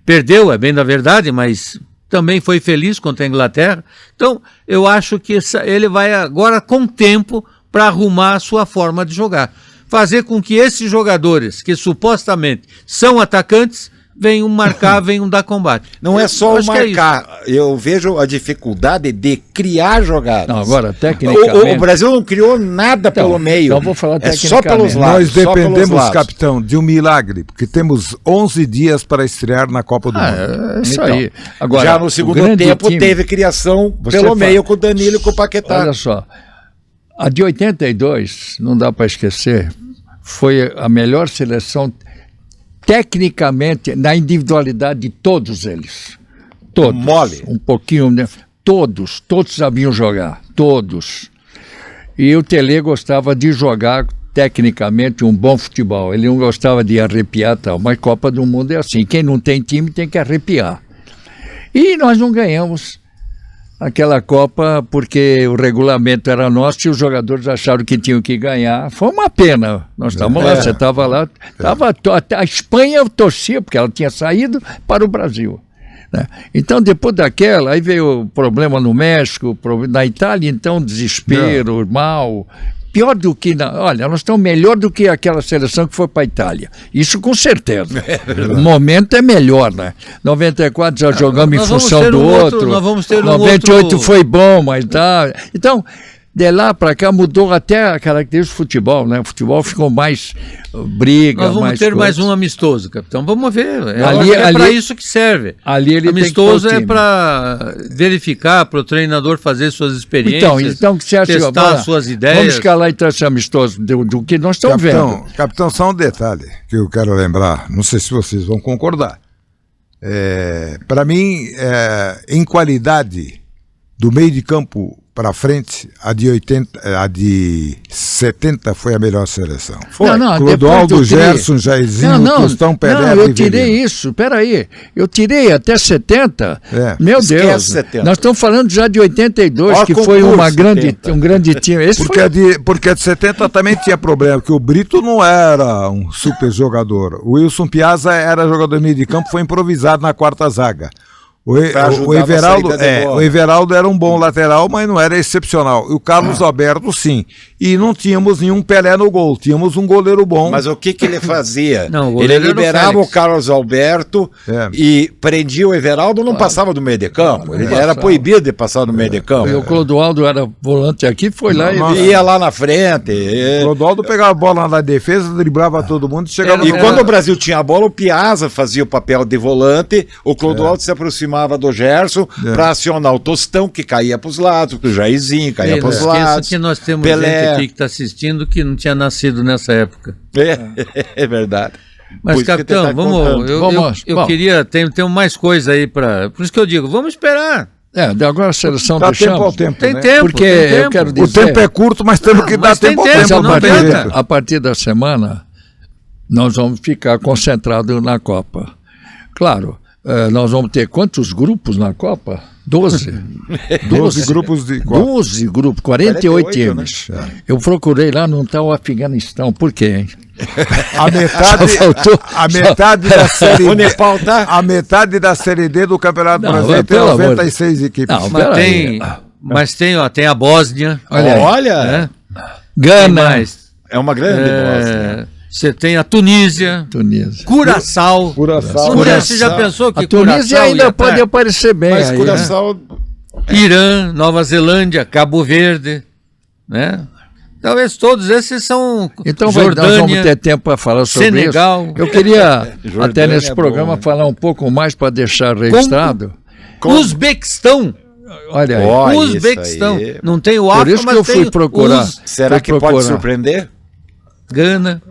Perdeu, é bem da verdade, mas também foi feliz contra a Inglaterra. Então, eu acho que ele vai agora com tempo para arrumar a sua forma de jogar. Fazer com que esses jogadores, que supostamente são atacantes, venham marcar, venham dar combate. Não é só o Acho que é isso. marcar. Eu vejo a dificuldade de criar jogadas. Não, agora, tecnicamente... O Brasil não criou nada pelo meio. então vou falar É só pelos tecnicamente. lados. Nós só pelos dependemos, lados. capitão, de um milagre, porque temos 11 dias para estrear na Copa do Mundo. É isso Então, aí. Agora, já no o segundo grande tempo time- teve criação Você pelo fala- meio com o Danilo e com o Paquetá. Olha só, a de 82, não dá para esquecer, foi a melhor seleção tecnicamente na individualidade de todos eles. Todos. Mole. Um pouquinho, né? Todos sabiam jogar, todos. E o Tele gostava de jogar tecnicamente um bom futebol. Ele não gostava de arrepiar tal, mas Copa do Mundo é assim. Quem não tem time tem que arrepiar. E nós não ganhamos aquela Copa porque o regulamento era nosso e os jogadores acharam que tinham que ganhar. Foi uma pena. Nós estávamos lá, você estava lá. A Espanha torcia, porque ela tinha saído para o Brasil. Né? Então, depois daquela, aí veio o problema no México, na Itália, então, desespero, mal. Pior do que... Olha, nós estamos melhor do que aquela seleção que foi para a Itália. Isso com certeza. O momento é melhor, né? 94 já jogamos em nós vamos função ter do um outro- outro. nós vamos ter um 98 outro- foi bom, mas tá. Então, de lá para cá mudou até a característica do futebol, né? O futebol ficou mais briga, Nós vamos mais ter coisa. mais um amistoso, capitão. Vamos ver. Ali- É para ali- isso que serve. Ali ele Amistoso tem que pôr o é time. para verificar, para o treinador fazer suas experiências, Então que você acha testar agora, as suas ideias. Vamos escalar então esse amistoso do que nós estamos vendo. Capitão, só um detalhe que eu quero lembrar, não sei se vocês vão concordar. Para mim, em qualidade do meio de campo para frente, a de 70 foi a melhor seleção. Clodoaldo, depois eu tirei. Gerson, Jairzinho, Tostão, Pelé, eu Rivelino. tirei isso, peraí. Eu tirei até 70. Meu Esquece Deus. 70. Nós estamos falando já de 82, Ó, que foi concurso, um grande time. Esse Porque a de 70 também tinha problema, porque o Brito não era um super jogador. O Wilson Piazza era jogador de meio de campo, foi improvisado na quarta zaga. pra ajudar O Everaldo, na saída de bola. o Everaldo era um bom lateral, mas não era excepcional. E o Carlos Alberto, sim. E não tínhamos nenhum Pelé no gol, tínhamos um goleiro bom. Mas o que ele fazia? Não, o Ele goleiro era o liberava Félix. o Carlos Alberto e prendia o Everaldo, não passava do meio de campo. Ele era proibido de passar do meio de campo. E o Clodoaldo era volante aqui, foi lá Nossa. e Ia lá na frente. O Clodoaldo pegava a bola na defesa, driblava todo mundo e chegava E no quando gol. o Brasil tinha a bola, o Piazza fazia o papel de volante, o Clodoaldo se aproximava do Gerson para acionar o Tostão, que caía para os lados, o Jairzinho caía Não para os esqueça lados. que nós temos Pelé. gente aqui que está assistindo que não tinha nascido nessa época. É verdade. Mas, Por isso que capitão, você tá vamos. contando. Eu Bom. queria. Tem mais coisa aí para. Por isso que eu digo, vamos esperar. de agora a seleção Dá tempo ao deixamos. tempo, Tem né? tempo. Porque tem tempo. eu quero O dizer... tempo é curto, mas temos que dar mas tem tempo ao tempo, tempo. Mas não a partir, adianta. a partir da semana, nós vamos ficar concentrados na Copa. Claro, nós vamos ter quantos grupos na Copa? 12. 12 grupos de Copa. 12 grupos, 48 48, times. Eu procurei lá, não está o Afeganistão. Por quê, hein? A metade, Só faltou- a metade da série O D, Nepal tá? a metade da série D do Campeonato Não, Brasileiro tem pelo amor de- 96 equipes. Não, Mas peraí. tem. Mas tem, ó, tem a Bósnia. Olha aí. Olha, Né? Tem Gana, mais. é uma grande bosta. Você tem a Tunísia. Tunísia. Curaçao. Curaçao. Você já pensou que A Tunísia Curaçao ainda ia pode atrás? aparecer bem. Mas aí, Curaçao... Irã, Nova Zelândia, Cabo Verde, né? Talvez todos esses são Então nós Jordânia. vamos ter tempo para falar sobre Senegal. isso. Eu queria, Jordânia até nesse é programa, bom, né? falar um pouco mais para deixar registrado. Uzbequistão. Olha aí. Ó, Uzbequistão. isso aí. Não tem o Por África, isso que mas eu fui tem procurar. Será que Fui pode procurar. surpreender? Gana.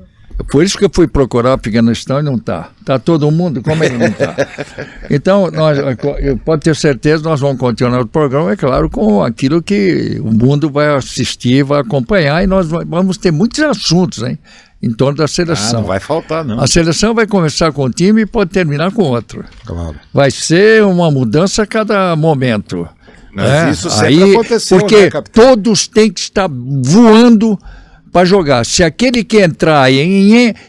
Por isso que eu fui procurar o Afeganistão e não está. Está todo mundo, como ele não está? Então, eu pode ter certeza, nós vamos continuar o programa, é claro, com aquilo que o mundo vai assistir, vai acompanhar, e nós vamos ter muitos assuntos, hein, em torno da seleção. Não vai faltar, não. A seleção vai começar com um time e pode terminar com outro. Claro. Vai ser uma mudança a cada momento. Mas isso sempre aconteceu, porque né, capitão? todos têm que estar voando para jogar. Se aquele que entrar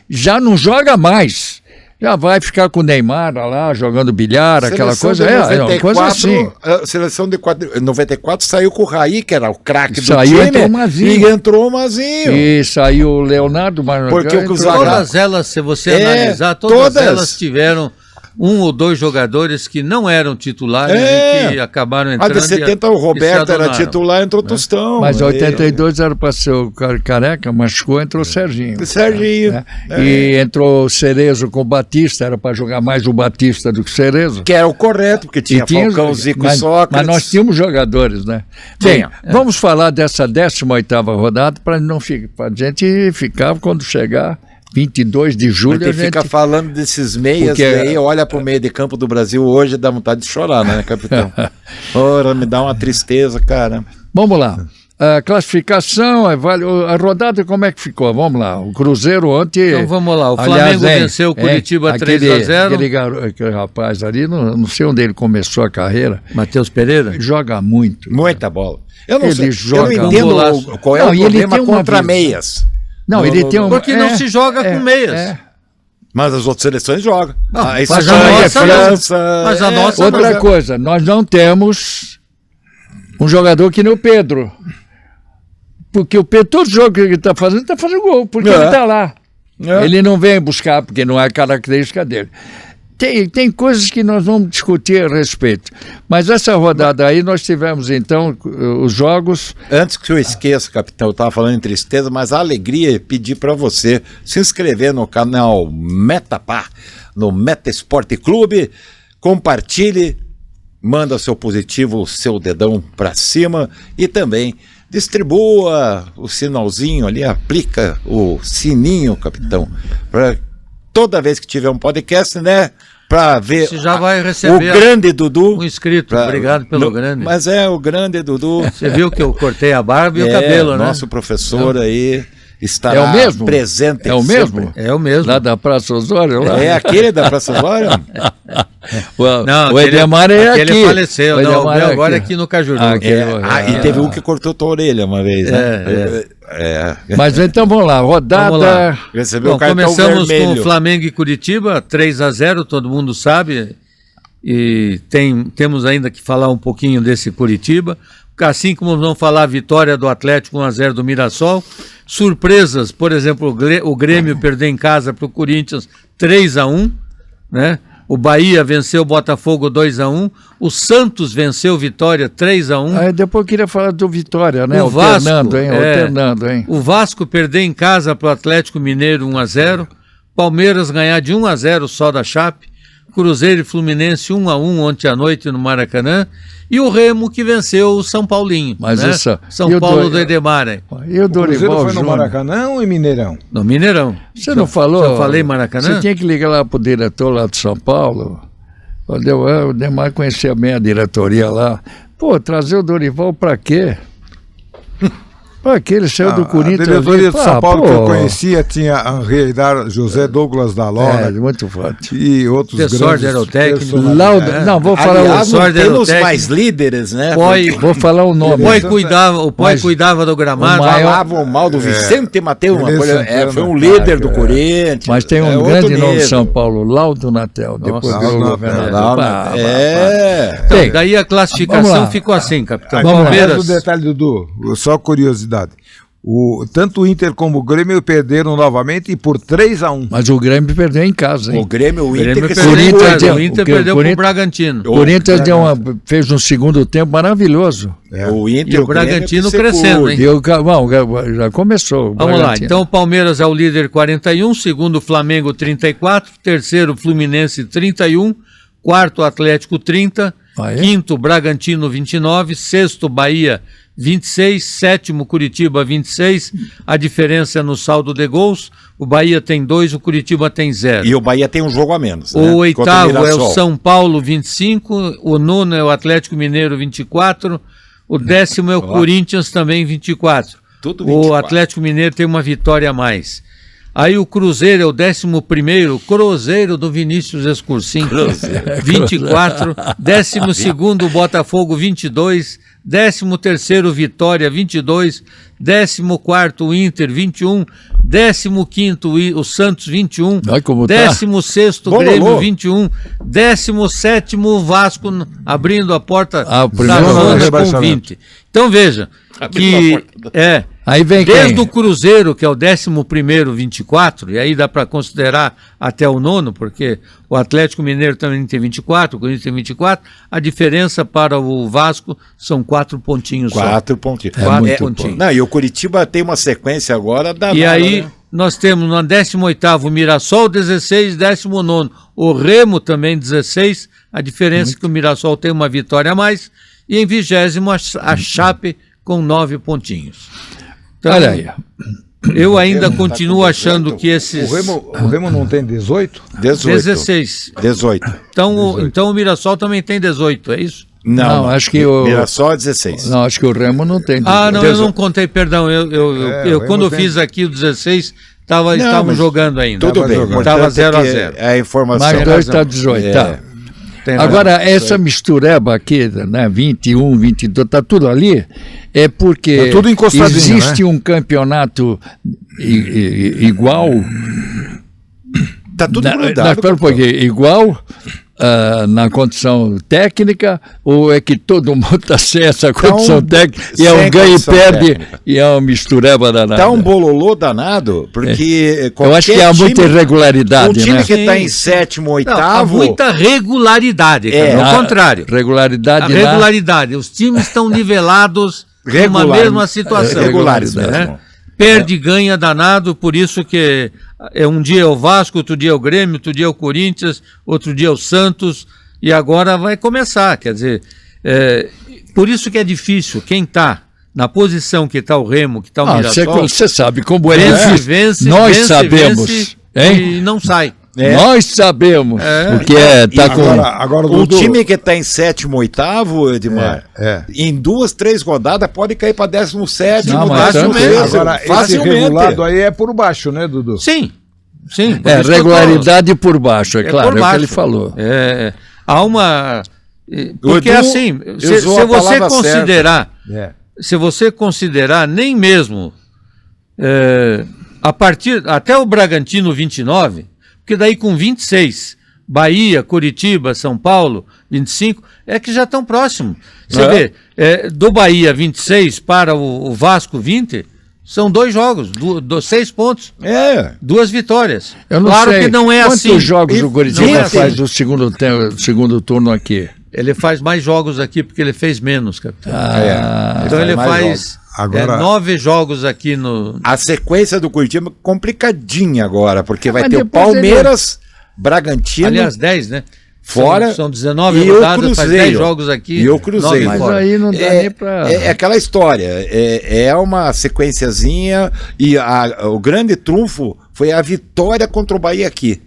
já não joga mais, já vai ficar com o Neymar lá jogando bilhar, aquela coisa. É uma coisa assim. A seleção de 94 saiu com o Raí, que era o craque do Saiu, time. entrou o Mazinho. E entrou o Mazinho. E saiu o Leonardo, mas Porque o Zagallo- Todas elas, se você É, analisar, todas todas. elas tiveram um ou dois jogadores que não eram titulares É. e que acabaram A entrando. de 70 o e se Roberto era adonaram. titular, entrou Tostão. Mas E- 82 era para ser o Careca, machucou, entrou o Serginho. Serginho. Né? E entrou o Cerezo com o Batista, era para jogar mais o Batista do que o Cerezo. Que era o correto, porque tinha Falcão, Zico e Sócrates. Mas nós tínhamos jogadores, né? Bem, vamos falar dessa 18ª rodada para a gente ficar quando chegar 22 de julho. Porque A gente... fica falando desses meias Porque- daí, olha pro meio de campo do Brasil hoje, dá vontade de chorar, né, capitão? Ora, me dá uma tristeza, cara. Vamos lá. A classificação, a rodada como é que ficou? Vamos lá. O Cruzeiro ontem... Então vamos lá. O Aliás, Flamengo venceu o Curitiba 3-0. Aquele rapaz ali, não sei onde ele começou a carreira, Matheus Pereira. joga muito. Muita bola. Eu não Ele sei, eu joga não um entendo golaço. qual é Não, o e ele problema tem uma contra visão. meias. Não, ele tem um... Porque não se joga com meias. Mas as outras seleções jogam. Não, A mas a Espanha, nossa a não. França... Mas a nossa Outra não. coisa, nós não temos um jogador que nem o Pedro. Porque o Pedro, todo jogo que ele está fazendo gol, porque É. ele está lá. É. Ele não vem buscar, porque não é característica dele. Tem coisas que nós vamos discutir a respeito. Mas essa rodada aí, nós tivemos, então, os jogos... Antes que eu esqueça, capitão, eu estava falando em tristeza, mas a alegria é pedir para você se inscrever no canal Metapar, no Meta Esporte Clube, compartilhe, manda seu positivo, seu dedão para cima e também distribua o sinalzinho ali, aplica o sininho, capitão, para toda vez que tiver um podcast, né, para ver Você já vai o receber grande Dudu. um inscrito. pra- Obrigado pelo no- grande. Mas é o grande Dudu. Você viu que eu cortei a barba e o cabelo, né? Nosso professor aí estará É o mesmo? presente. É o sempre. mesmo? É o mesmo. Lá da Praça Osório? Lá? É aquele da Praça Osório? Não, o Edemar é aquele aqui. faleceu. O Não, o Edemar meu é agora é aqui no Cajuru. Ah, aqui. E teve um que cortou tua orelha uma vez, né? Mas então vamos lá, rodada... Vamos lá. Recebeu Bom, o cartão começamos vermelho. com o Flamengo e Curitiba, 3-0, todo mundo sabe. e temos ainda que falar um pouquinho desse Curitiba, assim como vamos falar a vitória do Atlético 1-0 do Mirassol, surpresas, por exemplo, o Grêmio perdeu em casa para o Corinthians 3-1, né? O Bahia venceu o Botafogo 2-1, o Santos venceu o Vitória 3-1. Aí depois eu queria falar do Vitória, né? O Vasco, alternando, hein? O Vasco perdeu em casa para o Atlético Mineiro 1-0, Palmeiras ganhar de 1-0 só da Chape, Cruzeiro e Fluminense 1-1 ontem à noite no Maracanã, e o Remo que venceu o São Paulinho, mas né? São Paulo do Edemar. E o Dorival foi no Maracanã ou em Mineirão? No Mineirão. Você não falou? Eu falei Maracanã? Você tinha que ligar lá pro diretor lá de São Paulo. O Demar conhecia bem a diretoria lá. Pô, trazer o Dorival pra quê? Pra que ele saiu do Corinthians? A diretoria de São Paulo que eu conhecia tinha Henri Aidar, José Douglas da Lora. Muito forte. E outros grandes. Era o técnico. Não, vou falar Aliás, o não temos mais líderes, né? Vou falar o nome. O Poi cuidava do gramado. Falavam mal do Vicente Mateus, uma coisa. Foi um líder do Corinthians. Mas tem um grande nome de São Paulo, Laudo Natel. Depois virou governador. Daí a classificação ficou assim, capitão. Palmeiras. O detalhe, Dudu, só curiosidade. Tanto o Inter como o Grêmio perderam novamente e por 3-1. Mas o Grêmio perdeu em casa, hein? O Inter perdeu para o Bragantino. O Corinthians fez um segundo tempo maravilhoso. E o Bragantino crescendo, hein? Já começou. Vamos lá, então o Palmeiras é o líder 41, segundo o Flamengo 34, terceiro Fluminense 31, quarto Atlético 30, quinto Bragantino 29, sexto Bahia 26, sétimo Curitiba 26, a diferença é no saldo de gols, o Bahia tem 2, o Curitiba tem 0. E o Bahia tem um jogo a menos. O oitavo é o São Paulo 25, o nono é o Atlético Mineiro 24, o décimo é o Corinthians também 24. Tudo 24. O Atlético Mineiro tem uma vitória a mais. Aí o Cruzeiro é o 11º, Cruzeiro do Vinícius Escursim, 24, 12º Botafogo 22, 13º Vitória 22, 14º Inter 21, 15º o Santos 21, 16º Grêmio 21, 17º Vasco abrindo a porta da zona com 20. Então veja que aí vem desde o Cruzeiro, que é o 11º 24, e aí dá para considerar até o nono, porque o Atlético Mineiro também tem 24, o Corinthians tem 24, a diferença para o Vasco são 4 pontinhos 4 pontinhos. 4 pontinhos. Não, e o Curitiba tem uma sequência agora da. E aí nós temos no 18º o Mirassol 16, 19º o Remo também 16, a diferença é que o Mirassol tem uma vitória a mais, e em 20º a Chape com 9 pontinhos. Então, olha aí. Eu ainda continuo achando que esses... O Remo não tem 18? 16. 18. Então o Mirassol também tem 18, é isso? Não, acho que o Mirassol é 16. Não, acho que o Remo não tem 18. Ah, não, eu não contei, perdão. Eu quando eu fiz aqui o 16, estavam jogando ainda. Tudo bem. Estava 0-0. É a informação. Mais 2 está 18, tá. Agora, essa mistureba aqui, né, 21, 22, tá tudo ali, é porque tudo existe um campeonato igual. Tá tudo grudado. Espera um pouquinho, igual na condição técnica, ou é que todo mundo está sem essa condição técnica e é um ganho e perde técnica. E é uma mistureba danada? Tá um bololô danado, porque eu acho que há muita irregularidade. Um time né? que está em sétimo, oitavo... Não, há muita regularidade, cara, ao contrário. Regularidade. Os times estão nivelados numa mesma situação. Regulares mesmo. Né? Perde e ganha danado, por isso que um dia é o Vasco, outro dia é o Grêmio, outro dia é o Corinthians, outro dia é o Santos, e agora vai começar, quer dizer, por isso que é difícil, quem está na posição que está o Remo, que está o Mirassol... Você sabe como é difícil. Vence, nós sabemos. E não sai. Nós sabemos, porque tá com... Agora, o time que está em sétimo, oitavo, Edmar, em 2, 3 rodadas pode cair para 17º, Agora, esse regulado aí é por baixo, né, Dudu? Sim. Regularidade por baixo, é claro, é o que ele falou. Há uma... Porque assim, se você considerar, nem mesmo até o Bragantino 29... Porque daí com 26, Bahia, Curitiba, São Paulo, 25, é que já estão próximos. Você vê, do Bahia 26 para o Vasco 20, são 2 jogos, 6 pontos, 2 vitórias. Eu não claro sei. que não é assim. Quantos jogos o Curitiba assim. faz do segundo turno aqui? Ele faz mais jogos aqui porque ele fez menos, capitão. Então ele faz Agora... 9 jogos aqui no... A sequência do Curitiba é complicadinha agora, porque vai Mas ter o depois Bragantino, Bragantino, Aliás, 10, né? fora, São 19 e o rodadas, faz 10 Cruzeiro. jogos aqui. E o Cruzeiro. 9 Mas fora. aí não dá nem pra... É aquela história, é uma sequenciazinha e o grande trunfo foi a vitória contra o Bahia aqui.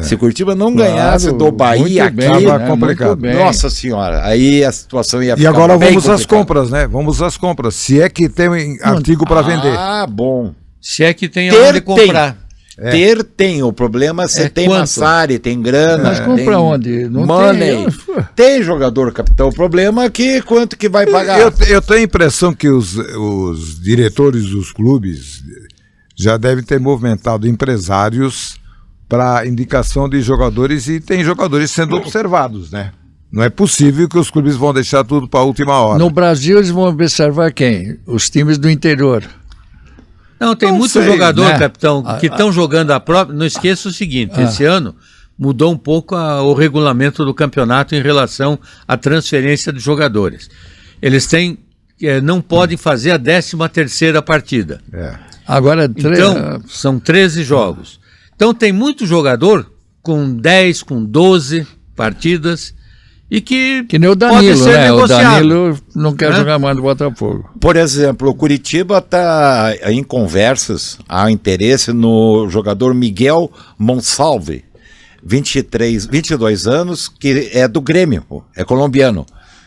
Se o Curitiba não ganhasse do Bahia aqui, tava complicado. nossa senhora, aí a situação ia E ficar agora bem vamos às complicada. compras, né? Vamos às compras. Se é que tem artigo para vender. Ah, bom. Se é que tem Ter onde comprar. Tem. O problema é você tem quanto? Massari, tem grana. Mas compra tem onde? Não money. Tem jogador, capitão. O problema é que quanto que vai pagar? Eu tenho a impressão que os diretores dos clubes já devem ter movimentado empresários para indicação de jogadores e tem jogadores sendo observados, né? Não é possível que os clubes vão deixar tudo para a última hora. No Brasil eles vão observar quem? Os times do interior. Não, tem Não muito sei, jogador, né? capitão, que estão jogando a própria... Não esqueça o seguinte, esse ano mudou um pouco o regulamento do campeonato em relação à transferência de jogadores. Eles não podem fazer a 13ª partida. Agora Então, são 13 jogos. Então tem muito jogador com 10, com 12 partidas e que nem o pode Danilo, ser né? O negociado. Danilo não quer Né? jogar mais no Botafogo. Por exemplo, o Curitiba está em conversas, há interesse no jogador Miguel Monsalve, 22 anos, que é do Grêmio, é colombiano.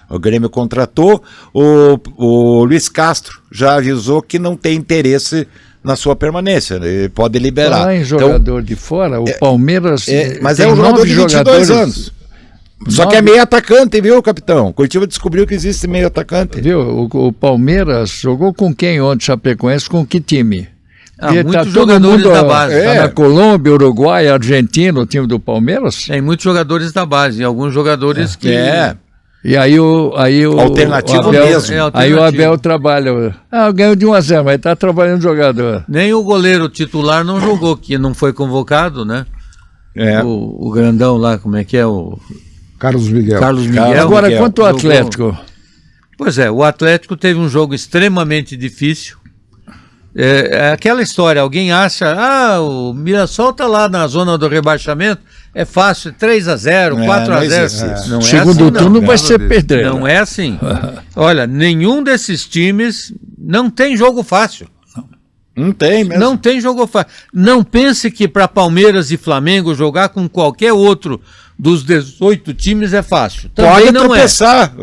O Grêmio contratou, o Luiz Castro já avisou que não tem interesse na sua permanência, ele pode liberar. Falar em jogador de fora, o Palmeiras mas tem é um jogador 9 de 22 jogadores, anos. Só que é meio atacante, viu, capitão? Curitiba descobriu que existe meio atacante. Viu? O Palmeiras jogou com quem ontem, Chapecoense, com que time? Porque muitos todo jogadores mundo, da base. Tá na Colômbia, Uruguai, Argentina, o time do Palmeiras. Tem muitos jogadores da base, alguns jogadores que... E aí o Alternativo Abel, mesmo. Aí o Abel trabalha. Ganhou de 1-0, mas está trabalhando jogador. Nem o goleiro titular não jogou, que não foi convocado, né? O grandão lá, como é que é? O Carlos Miguel. Carlos Miguel. Agora, quanto ao jogou. Atlético? Pois é, o Atlético teve um jogo extremamente difícil. É aquela história, alguém acha, o Mirassol está lá na zona do rebaixamento, é fácil, 3-0, 4-0. Não é Segundo assim, turno não. vai ser pedreira. Não é assim. Olha, nenhum desses times não tem jogo fácil. Não tem mesmo. Não tem jogo fácil. Não pense que para Palmeiras e Flamengo jogar com qualquer outro dos 18 times é fácil. Também Pode não tropeçar.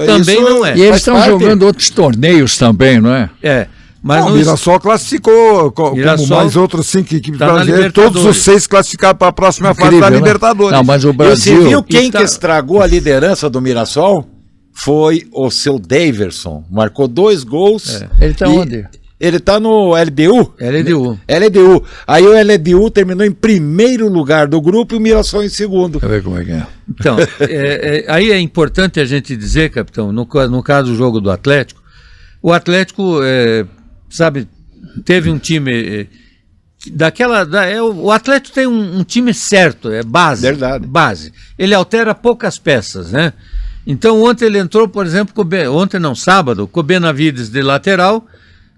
Também não é. E eles Faz estão parte. jogando outros torneios também, não é? Mas O Mirassol classificou, Mirassol como mais outras 5 equipes tá na brasileiras, todos os Libertadores. 6 classificados para a próxima fase Incrível, da né? Libertadores. Não, mas o E você Brasil... viu quem E tá- que estragou a liderança do Mirassol? Foi o seu Daverson. Marcou 2 gols. Ele está onde? Ele está no LDU. LDU. LDU. Aí o LDU terminou em primeiro lugar do grupo e o Mirassol em segundo. Deixa eu ver como é que é. Então, aí é importante a gente dizer, capitão, no caso do jogo do Atlético, o Atlético, sabe, teve um time o Atlético tem um time certo, é base. Verdade. Base. Ele altera poucas peças, né? Então ontem ele entrou, por exemplo, sábado, com o Benavides de lateral,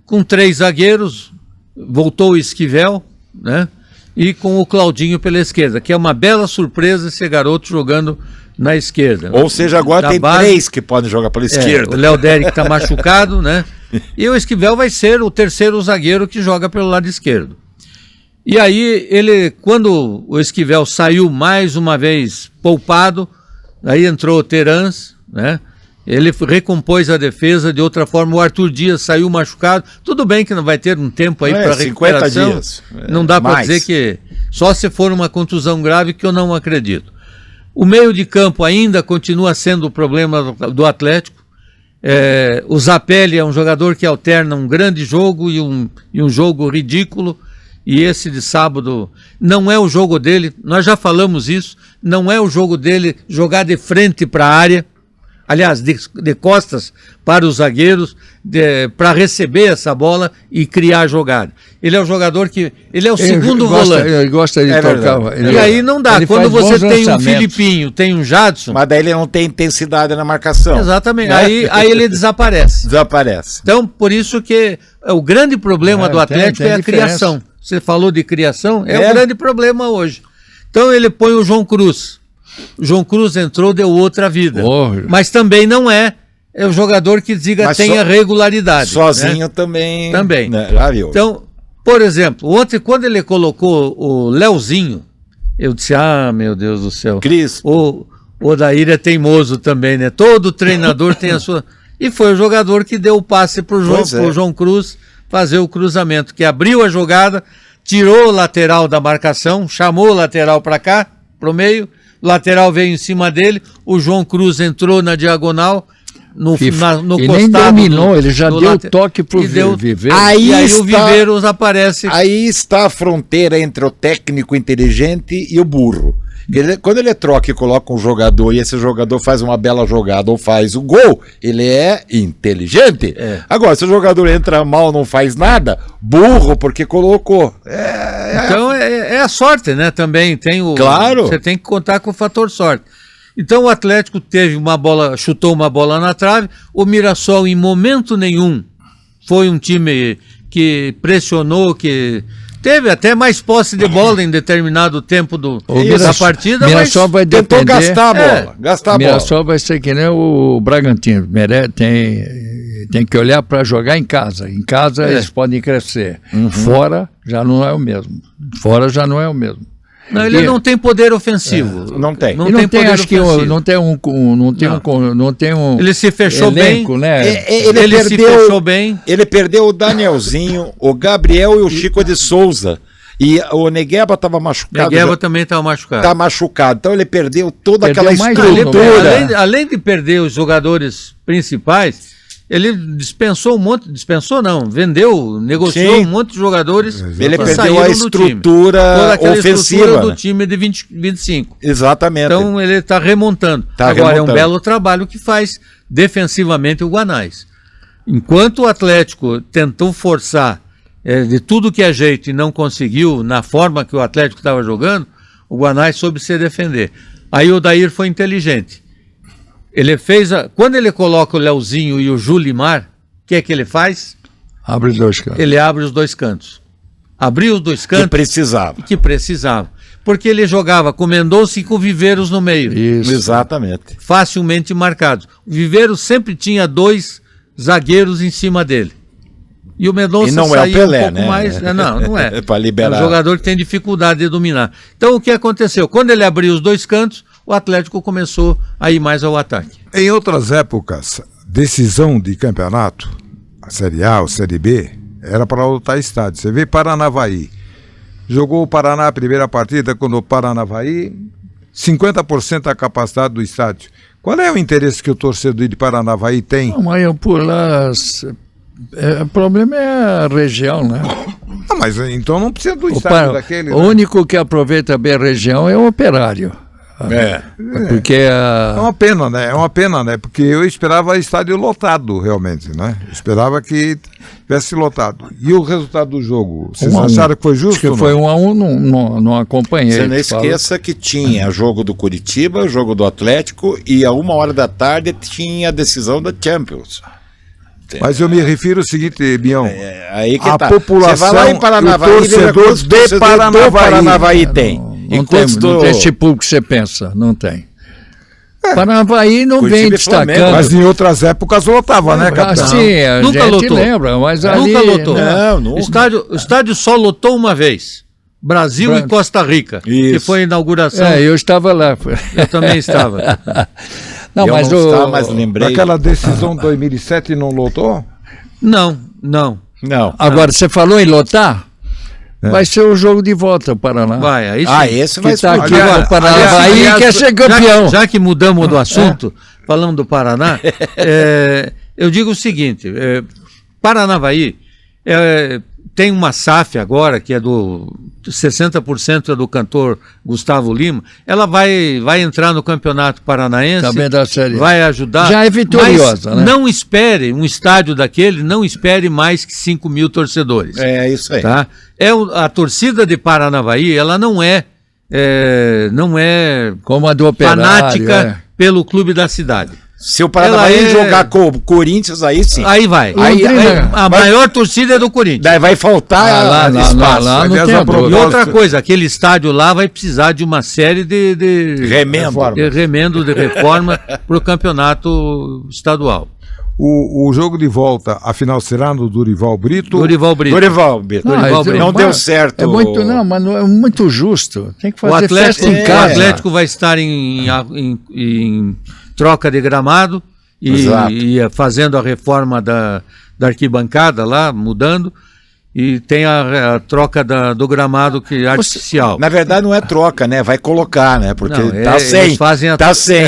com 3 zagueiros, voltou o Esquivel, né? E com o Claudinho pela esquerda, que é uma bela surpresa esse garoto jogando na esquerda. Ou seja, agora Da tem base, 3 que podem jogar pela esquerda. o Léo Derek está machucado, né? E o Esquivel vai ser o terceiro zagueiro que joga pelo lado esquerdo. E aí, quando o Esquivel saiu mais uma vez poupado, aí entrou o Terans, né? Ele recompôs a defesa de outra forma. O Arthur Dias saiu machucado. Tudo bem que não vai ter um tempo aí para 50 recuperação. dias. Não dá para Mais. dizer que só se for uma contusão grave, que eu não acredito. O meio de campo ainda continua sendo o problema do Atlético. O Zapelli é um jogador que alterna um grande jogo e um jogo ridículo. e esse de sábado não é o jogo dele, nós já falamos isso, não é o jogo dele jogar de frente para a área, aliás, de costas para os zagueiros, para receber essa bola e criar a jogada. Ele é o jogador que... Ele é o segundo volante. Ele gosta de tocar. E aí não dá. Quando você tem um Filipinho, tem um Jadson... Mas daí ele não tem intensidade na marcação. Exatamente. Né? Aí ele desaparece. Desaparece. Então, por isso que o grande problema do Atlético é a criação. Você falou de criação, é o grande problema hoje. Então ele põe o João Cruz. O João Cruz entrou, deu outra vida. Mas também não é o jogador que tenha regularidade. Sozinho, né? Também. Né? Já viu. Então, por exemplo, ontem quando ele colocou o Leozinho, eu disse, meu Deus do céu. Cris. O Odair é teimoso também, né? Todo treinador tem a sua... E foi o jogador que deu o passe pro João Cruz fazer o cruzamento, que abriu a jogada, tirou o lateral da marcação, chamou o lateral para cá, pro meio, o lateral veio em cima dele, o João Cruz entrou na diagonal, no costado. Nem dominou, ele já deu toque pro Viveiro. Aí o Viveiros aparece. Aí está a fronteira entre o técnico inteligente e o burro. Quando ele troca e coloca um jogador e esse jogador faz uma bela jogada ou faz o gol, ele é inteligente. Agora, se o jogador entra mal, não faz nada, burro, porque colocou. Então é a sorte, né? Também tem Claro. Você tem que contar com o fator sorte. Então o Atlético teve chutou uma bola na trave, o Mirassol em momento nenhum foi um time que pressionou, que teve até mais posse de bola em determinado tempo da partida, Mirassol vai tentou gastar a bola. Mirassol vai ser que nem o Bragantino. Tem que olhar para jogar em casa. Em casa eles podem crescer. Fora já não é o mesmo. Não, ele não tem poder ofensivo. Não tem. Não tem poder ofensivo. Não tem um ele se fechou elenco, bem, né? Ele se fechou bem. Ele perdeu o Danielzinho, o Gabriel e o Chico de Souza. E o Negueba estava machucado. Negueba também estava machucado. Está machucado. Então ele perdeu toda aquela estrutura. Além de perder os jogadores principais, ele vendeu, negociou um monte de jogadores. Ele perdeu a estrutura ofensiva do time de 25. Exatamente. Então ele está remontando. Agora é um belo trabalho que faz defensivamente o Guanais. Enquanto o Atlético tentou forçar de tudo que é jeito e não conseguiu, na forma que o Atlético estava jogando, o Guanais soube se defender. Aí o Odair foi inteligente. Ele quando ele coloca o Leozinho e o Julimar, o que é que ele faz? Abre os dois cantos. Ele abre os dois cantos. Abriu os dois cantos. Que precisava. Porque ele jogava com Mendonça e com Viveiros no meio. Isso. Exatamente. Facilmente marcados. O Viveiros sempre tinha dois zagueiros em cima dele. E o Mendonça saía um pouco mais... Não é. Para liberar. É um jogador que tem dificuldade de dominar. Então o que aconteceu? Quando ele abriu os dois cantos, o Atlético começou a ir mais ao ataque. Em outras épocas, decisão de campeonato, a Série A ou Série B, era para lotar estádio. Você vê Paranavaí. Jogou o Paraná a primeira partida, quando o Paranavaí, 50% da capacidade do estádio. Qual é o interesse que o torcedor de Paranavaí tem? Não, mas por lá... o problema é a região, né? Mas então não precisa do estádio daquele. O único que aproveita bem a região é o Operário. Porque é uma pena, né? É uma pena, né? Porque eu esperava estádio lotado, realmente, né? Eu esperava que tivesse lotado. E o resultado do jogo? Vocês acharam que foi justo? Acho que foi 1-1, não acompanhei. Você não esqueça que tinha jogo do Curitiba, jogo do Atlético, e a 1h tinha a decisão da Champions. Mas eu me refiro ao seguinte, Bião, aí que a população, você vai lá em Paranavaí, o torcedor de Paranavaí tem. Não tem esse público que você pensa, não tem. Paranavaí não vem destacando. Mas em outras épocas lotava, né, capitão? Sim, a nunca gente lotou. Lembra, mas nunca ali... lotou. Não. O estádio só lotou uma vez. Brasil e Costa Rica, que foi a inauguração. Eu estava lá. Eu também estava. Não, eu mas não estava, mas lembrei. Naquela decisão de 2007 não lotou? Não. Agora, você falou em lotar? Vai ser o jogo de volta, o Paraná. Vai, aí sim. Esse vai estar aqui agora, o Paranavaí quer ser campeão. Já que mudamos do assunto, falando do Paraná, eu digo o seguinte, Paranavaí tem uma SAF agora, que é do 60% é do cantor Gustavo Lima, ela vai entrar no Campeonato Paranaense, Também da Série A. vai ajudar. Já é vitoriosa, mas né? não espere, um estádio daquele, não espere mais que 5 mil torcedores. É isso aí. Tá? A torcida de Paranavaí, ela não é Como a do Operário. fanática pelo clube da cidade. Se o Paranavaí Ela é- jogar com o Corinthians, aí sim. Aí vai. Londrina- A maior torcida é do Corinthians. Daí vai faltar espaço. lá não Aliás, tem a a dúvida. E propósito- outra coisa, aquele estádio lá vai precisar de uma série de Remendo. remendo de reforma para o campeonato estadual. O jogo de volta, afinal, será no Dorival Brito? Dorival Brito. Dorival, Beto. Não deu certo. É muito, não, mas não é muito justo. Tem que O fazer Atlético, festa em o casa. Atlético vai estar em troca de gramado Exato. e fazendo a reforma da arquibancada lá, mudando. E tem a troca do gramado que é artificial. Na verdade, não é troca, né? Vai colocar, né? Porque Não, tá sem. eles fazem a- Tá sem.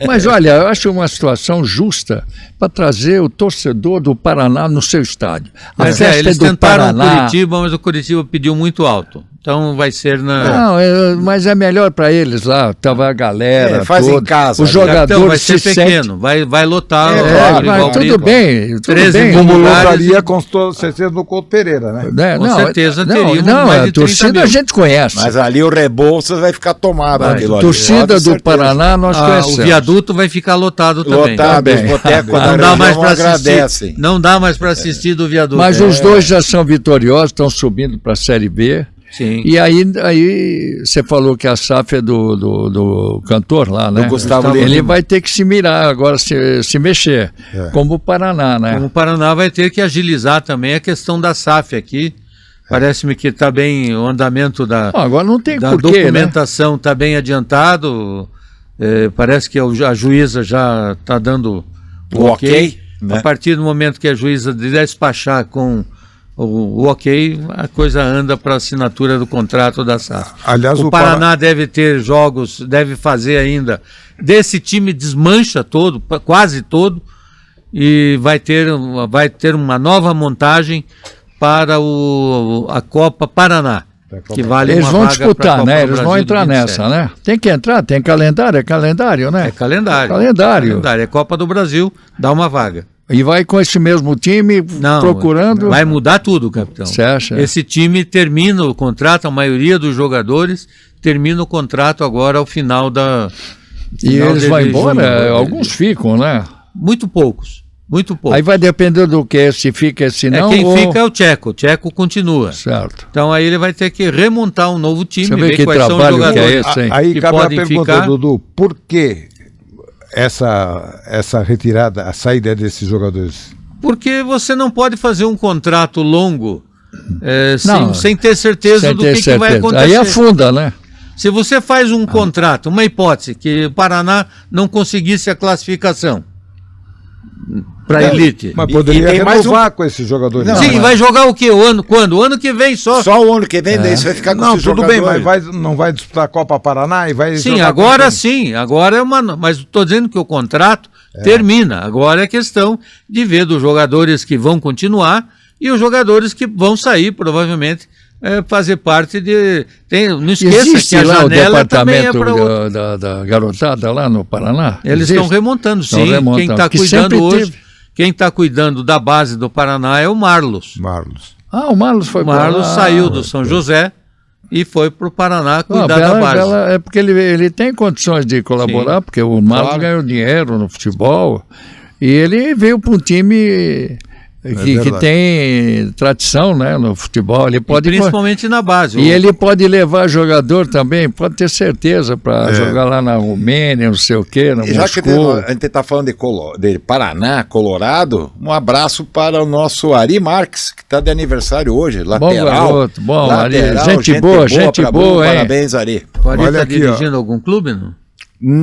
Mas olha, eu acho uma situação justa para trazer o torcedor do Paraná no seu estádio. A Mas festa eles do tentaram o Paraná. Curitiba, mas o Curitiba pediu muito alto. Então vai ser na... Não, mas é melhor para eles lá. Tava a galera. Faz em toda. casa, Os né? jogadores Então vai ser se pequeno, vai lotar. É, o claro, mas Dorival tudo Brito. bem, tudo 13 bem. Como lugares lotaria, e- com certeza, no Couto Pereira, né? Né? Com certeza teríamos não, mais a de 30 torcida mil. a gente conhece. Mas ali o Rebouças vai ficar tomado. aquilo ali. Torcida Pode do certeza. Paraná nós O conhecemos. viaduto vai ficar lotado também. Lotado, Também. os botecos da Não dá mais região para agradecem. assistir. Não dá mais para assistir do viaduto. Mas os dois já são vitoriosos, estão subindo para a Série B. Sim. E aí você falou que a SAF é do cantor lá, né? Gustavo Ele Lima. vai ter que se mirar agora, se mexer, como o Paraná, né? Como o Paraná vai ter que agilizar também a questão da SAF aqui. Parece-me que está bem o andamento da Agora não tem da porquê, né? documentação está bem adiantado. Parece que a juíza já está dando O ok, né? A partir do momento que a juíza despachar com o ok, a coisa anda para a assinatura do contrato da SAF. Aliás, o Paraná deve ter jogos, deve fazer ainda. Desse time desmancha todo, quase todo, e vai ter uma nova montagem para a Copa Paraná. Que vale Eles uma vão vaga pra disputar, Copa né? do Eles Brasil vão de entrar 27. nessa, né? Tem que entrar, tem calendário, né? É calendário. Calendário. É Copa do Brasil, dá uma vaga. E vai com esse mesmo time Não, procurando. vai mudar tudo, capitão. Você acha? Esse time termina o contrato, a maioria dos jogadores termina o contrato agora ao final da... E final eles de vão embora, junho. alguns ficam, né? Muito poucos. Aí vai depender do que, se fica, se não. Quem ou... fica é o Tcheco continua. Certo. Então aí ele vai ter que remontar um novo time, Você vê ver que quais são os trabalho que é jogadores esse, hein? Aí que cabe a podem pergunta, ficar. Dudu, por que essa retirada, a saída desses jogadores? Porque você não pode fazer um contrato longo Não, sem ter certeza Sem do ter que vai certeza. acontecer. Aí afunda, né? Se você faz um contrato, uma hipótese, que o Paraná não conseguisse a classificação para a elite. Mas poderia tem mais renovar com esses jogadores. Não, Sim, mas- vai jogar o quê? Quando? O ano que vem só. Só o ano que vem, daí você vai ficar com Não, esses tudo bem, jogadores. mas não vai disputar a Copa Paraná e vai Sim, jogar agora com- sim. Agora é uma. Mas estou dizendo que o contrato termina. Agora é questão de ver dos jogadores que vão continuar e os jogadores que vão sair, provavelmente, fazer parte de. Não esqueça Existe que a lá o janela também é departamento para outro. da garotada lá no Paraná? Eles Existe? estão remontando, Estão sim. remontando, Quem está que cuidando sempre hoje, teve. quem está cuidando da base do Paraná é o Marlos. Marlos. Ah, o Marlos foi O Marlos pra lá. saiu do São José e foi para o Paraná cuidar da base. É porque ele tem condições de colaborar, Sim, porque o Marlos claro. ganhou dinheiro no futebol. E ele veio para um time que verdade. tem tradição, né, no futebol. Ele pode Principalmente na base. E ele pode levar jogador também, pode ter certeza, para jogar lá na Romênia, não sei o quê, na E já que Moscou. a gente está falando de Paraná, Colorado, um abraço para o nosso Ari Marques, que está de aniversário hoje, lateral. garoto, bom, lateral, Ari, gente boa, pra boa, hein? Parabéns, Ari. O Ari Olha está aqui, dirigindo algum clube, não?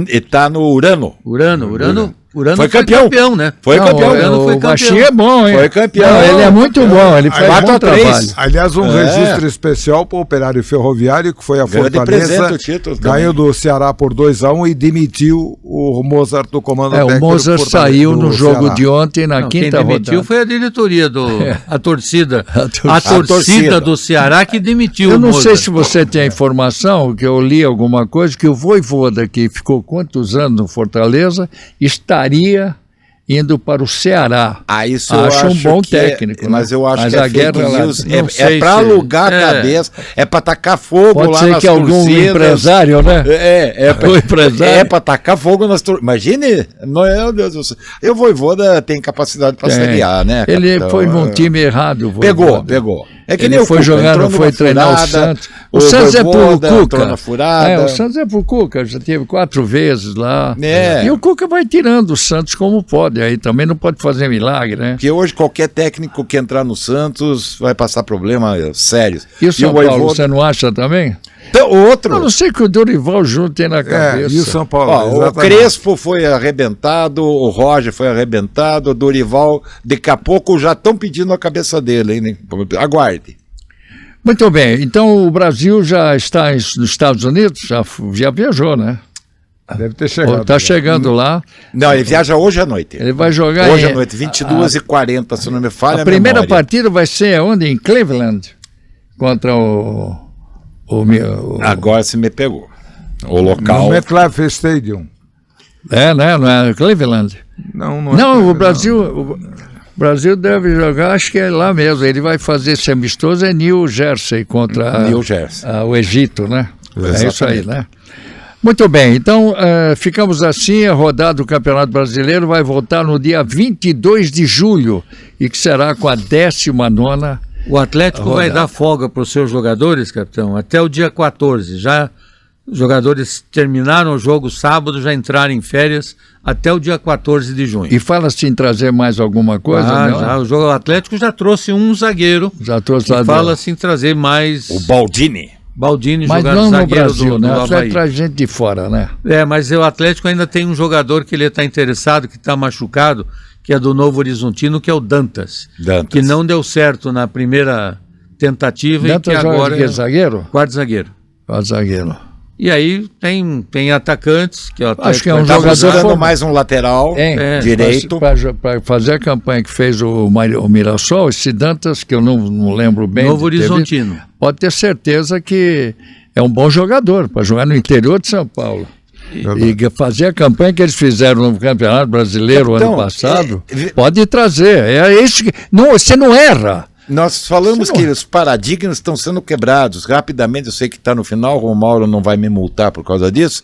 E está no Urano. Urano Urano Foi foi campeão, né? Foi campeão. Urano foi O campeão. Baixinho é bom, hein? Foi campeão. Não, ele é muito bom, ele faz 4 bom a 3. trabalho. Aliás, um registro especial para o Operário Ferroviário, que foi a Ganhou de presente Fortaleza, o título também. ganhou do Ceará por 2-1 e demitiu o Mozart do comando O técnico Mozart do Fortaleza, saiu do no jogo Ceará. de ontem, na Não, quem quinta demitiu rodada. foi a diretoria a torcida. A A torcida torcida. do Ceará que demitiu Eu o não sei Mozart. se você tem a informação, que eu li alguma coisa, que o Vojvoda, que ficou quantos anos no Fortaleza, estaria indo para o Ceará. Isso eu Acho um bom que é- técnico, né? mas eu acho Mas que a é fake guerra lá- news. não É sei para se- alugar a é. cabeça, é para tacar fogo Pode lá ser nas que algum torcidas. empresário, né? O empresário. É para tacar fogo nas torcidas. Imagine, meu Deus do céu. E o Vojvoda tem capacidade para Série A, né? Ele capitão? foi num time errado. o Pegou, Vojvoda. pegou. É que Ele nem o foi Cuca, jogar, entrou não foi numa treinar o furada, Santos. O Santos é pro Vojvoda entrou Cuca. na furada. O Santos é pro Cuca, já teve 4 vezes lá. É. E o Cuca vai tirando o Santos como pode. Aí também não pode fazer milagre, né? Porque hoje qualquer técnico que entrar no Santos vai passar problemas sérios. E o São Paulo, Vojvoda- você não acha também? Então, outro. Eu não sei o que o Dorival Júnior tem na cabeça. E o São Paulo? Ó, o exatamente. Crespo foi arrebentado, o Roger foi arrebentado, o Dorival, daqui a pouco já estão pedindo a cabeça dele, hein? Né? Aguarde. Muito bem, então o Brasil já está nos Estados Unidos, já viajou, né? Deve ter chegado. Está chegando lá. Não, ele viaja hoje à noite. Ele vai jogar Hoje em- à noite, 22h40, se não me falha A primeira memória. partida vai ser onde? Em Cleveland, contra o Agora se me pegou. O No local. MetLife Stadium. né? Não é Cleveland. Não, Não, o Brasil deve jogar, acho que é lá mesmo. Ele vai fazer esse amistoso é New Jersey contra New Jersey. o Egito, né? É isso aí, Exatamente. né? Muito bem, então ficamos assim, a rodada do Campeonato Brasileiro vai voltar no dia 22 de julho e que será com a 19ª. O Atlético vai dar folga para os seus jogadores, capitão, até o dia 14. Já os jogadores terminaram o jogo sábado, já entraram em férias até o dia 14 de junho. E fala-se em trazer mais alguma coisa? não? Já, o Atlético já trouxe um zagueiro. Já trouxe lá E fala-se em trazer mais O Baldini. Baldini Mas jogar não no zagueiro Brasil, do né? O Avaí. Atlético traz gente de fora, né? Mas o Atlético ainda tem um jogador que ele está interessado, que está machucado, que é do Novo Horizontino, que é o Dantas. Dantas. Que não deu certo na primeira tentativa Dantas e que joga agora de quê? Zagueiro? quarto zagueiro. Zagueiro. E aí tem atacantes, que o Atlético Acho que é um vai Tá jogador buscando formado. mais um lateral Hein? direito. Para fazer a campanha que fez o Mirassol, esse Dantas, que eu não lembro bem. Novo de ter visto, Horizontino. pode ter certeza que é um bom jogador para jogar no interior de São Paulo. E fazer a campanha que eles fizeram no Campeonato Brasileiro Então, ano passado, é- pode trazer. É isso que. Não, você não erra. Nós falamos Você não- que os paradigmas estão sendo quebrados. Rapidamente, eu sei que está no final, o Romauro não vai me multar por causa disso.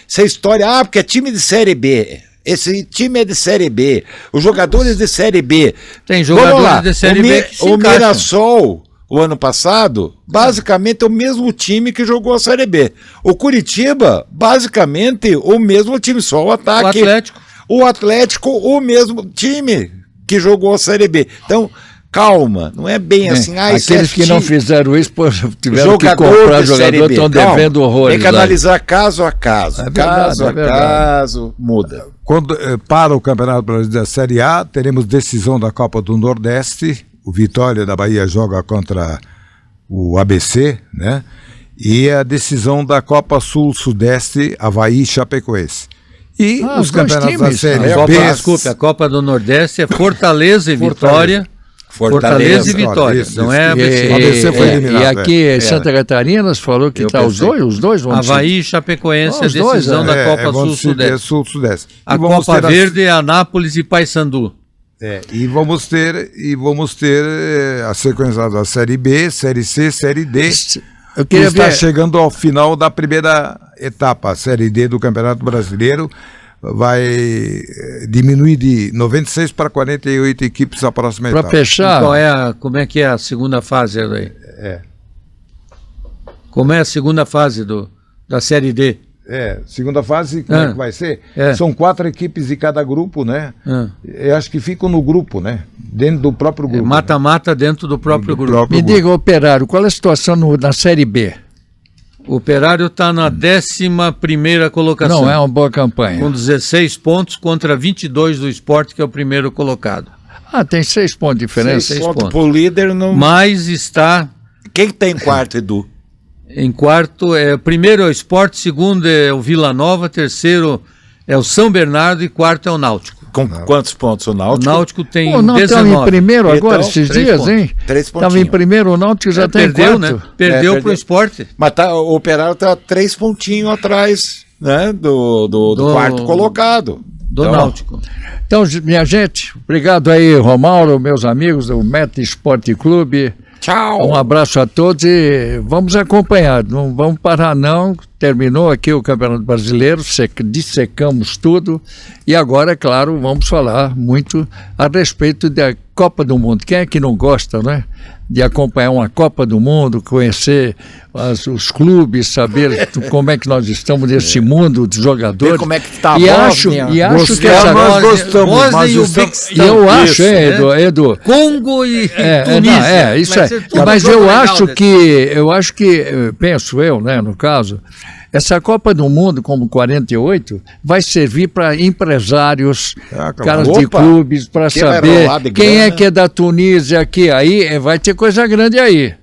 Essa história, porque é time de Série B. Esse time é de Série B. Os jogadores de Série B. Tem Vamos lá. jogadores de Série B que se O encaixam. Mirassol, o ano passado, basicamente é o mesmo time que jogou a Série B. O Curitiba, basicamente o mesmo time, só o ataque. O Atlético. O Atlético, o mesmo time que jogou a Série B. Então, calma, não é bem assim. Isso Aqueles é que não time. fizeram isso pô, tiveram que Jogador comprar de Série jogador, B. estão Calma, devendo horrores. Tem que lá. analisar caso a caso. É verdade, caso é a verdade. caso, muda. Quando para o Campeonato Brasileiro da Série A, teremos decisão da Copa do Nordeste. O Vitória da Bahia joga contra o ABC, né? E a decisão da Copa Sul-Sudeste, Avaí e Chapecoense. E Ah, os os dois campeonatos da times, Série né? B. Desculpe, a Copa do Nordeste é Fortaleza e Vitória. Fortaleza e Vitória. Isso, Não é isso. ABC. O ABC foi eliminado, E aqui em Santa Catarina falou que Eu tá os pensei. dois vão Havaí e Chapecoense, a Os dois, decisão da Copa Sul-Sudeste. Sul-Sudeste. A E vamos Copa ter Verde é Anápolis e Paysandu. E vamos ter a sequência da Série B, Série C, Série D. Eu Que queria está ver. chegando ao final da primeira etapa, a Série D do Campeonato Brasileiro. Vai diminuir de 96 para 48 equipes a próxima Para etapa. fechar, Como é que é a segunda fase aí? Como é a segunda fase da Série D? Segunda fase, como é que vai ser? São 4 equipes de cada grupo, né? Eu acho que ficam no grupo, né? Dentro do próprio grupo. Mata-mata dentro do próprio grupo. me diga, Operário, qual é a situação na Série B? O Operário está na 11ª colocação. Não é uma boa campanha. Com 16 pontos contra 22 do Sport, que é o primeiro colocado. Tem 6 pontos de diferença. 6 Ponto pontos. pro líder não. Mas está Quem tem quarto, Edu? em quarto. Primeiro é o Sport, segundo é o Vila Nova, terceiro é o São Bernardo e quarto é o Náutico. Com quantos pontos o O Náutico? Náutico tem O Náutico estava 19. em primeiro agora, Então, esses 3 dias, pontos. hein? 3 Estava em pontinhos. primeiro, o Náutico já está em Perdeu, quarto. né? Perdeu pro perdeu. Sport. Mas o Operário tá 3 pontinhos atrás, né? Do quarto colocado. Do Então, Náutico. Então, minha gente, obrigado aí, Romauro, meus amigos do Meta Esporte Clube. Tchau. Um abraço a todos e vamos acompanhar, não vamos parar não. Terminou aqui o Campeonato Brasileiro, dissecamos tudo e agora, é claro, vamos falar muito a respeito da Copa do Mundo. Quem é que não gosta, né? De acompanhar uma Copa do Mundo, conhecer os clubes, saber como é que nós estamos nesse mundo dos jogadores. Ver como é que tá a e Bósnia. acho que essa Nós gostamos, Bósnia mas e o estamos- Uzbequistão. eu acho, Isso, né? Edu, Congo e Tunísia. isso Vai é. ser tudo Mas jogo eu legal acho desse. que, penso eu, né, no caso, essa Copa do Mundo, como 48, vai servir para empresários, claro. caras de Opa, clubes, para que vai saber rolar de quem é grana. que é da Tunísia aqui. Aí vai ter coisa grande aí.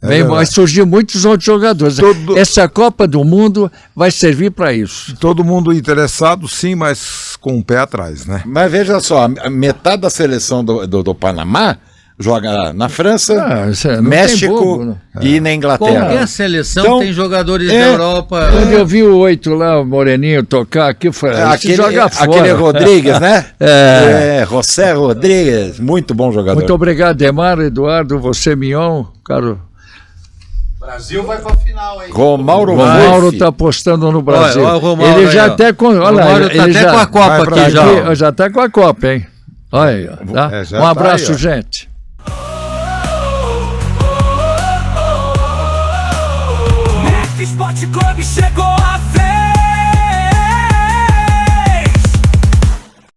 Vai verdade. surgir muitos outros jogadores. Essa Copa do Mundo vai servir para isso. Todo mundo interessado, sim, mas com o pé atrás, né? Mas veja só, a metade da seleção do Panamá joga na França, Isso não tem México bobo, né? e na Inglaterra. Qualquer seleção Então, tem jogadores da é, Europa. Quando eu vi o 8 lá, o Moreninho, tocar aqui, eu falei, esse joga fora. aquele Rodrigues, né? É. José Rodrigues, muito bom jogador. Muito obrigado, Demar, Eduardo, você, Mignon, caro. Brasil vai pra final aí. Romauro O Mauro Wolff. está apostando no Brasil. Olha o Romauro ele já aí, ó. até com, olha, O Romauro ele tá até já, com a Copa vai pra aqui já. ó. já está com a Copa, hein? Olha aí, ó, tá? já Um tá abraço, aí, ó. gente. Meta Esporte Clube chegou a vez.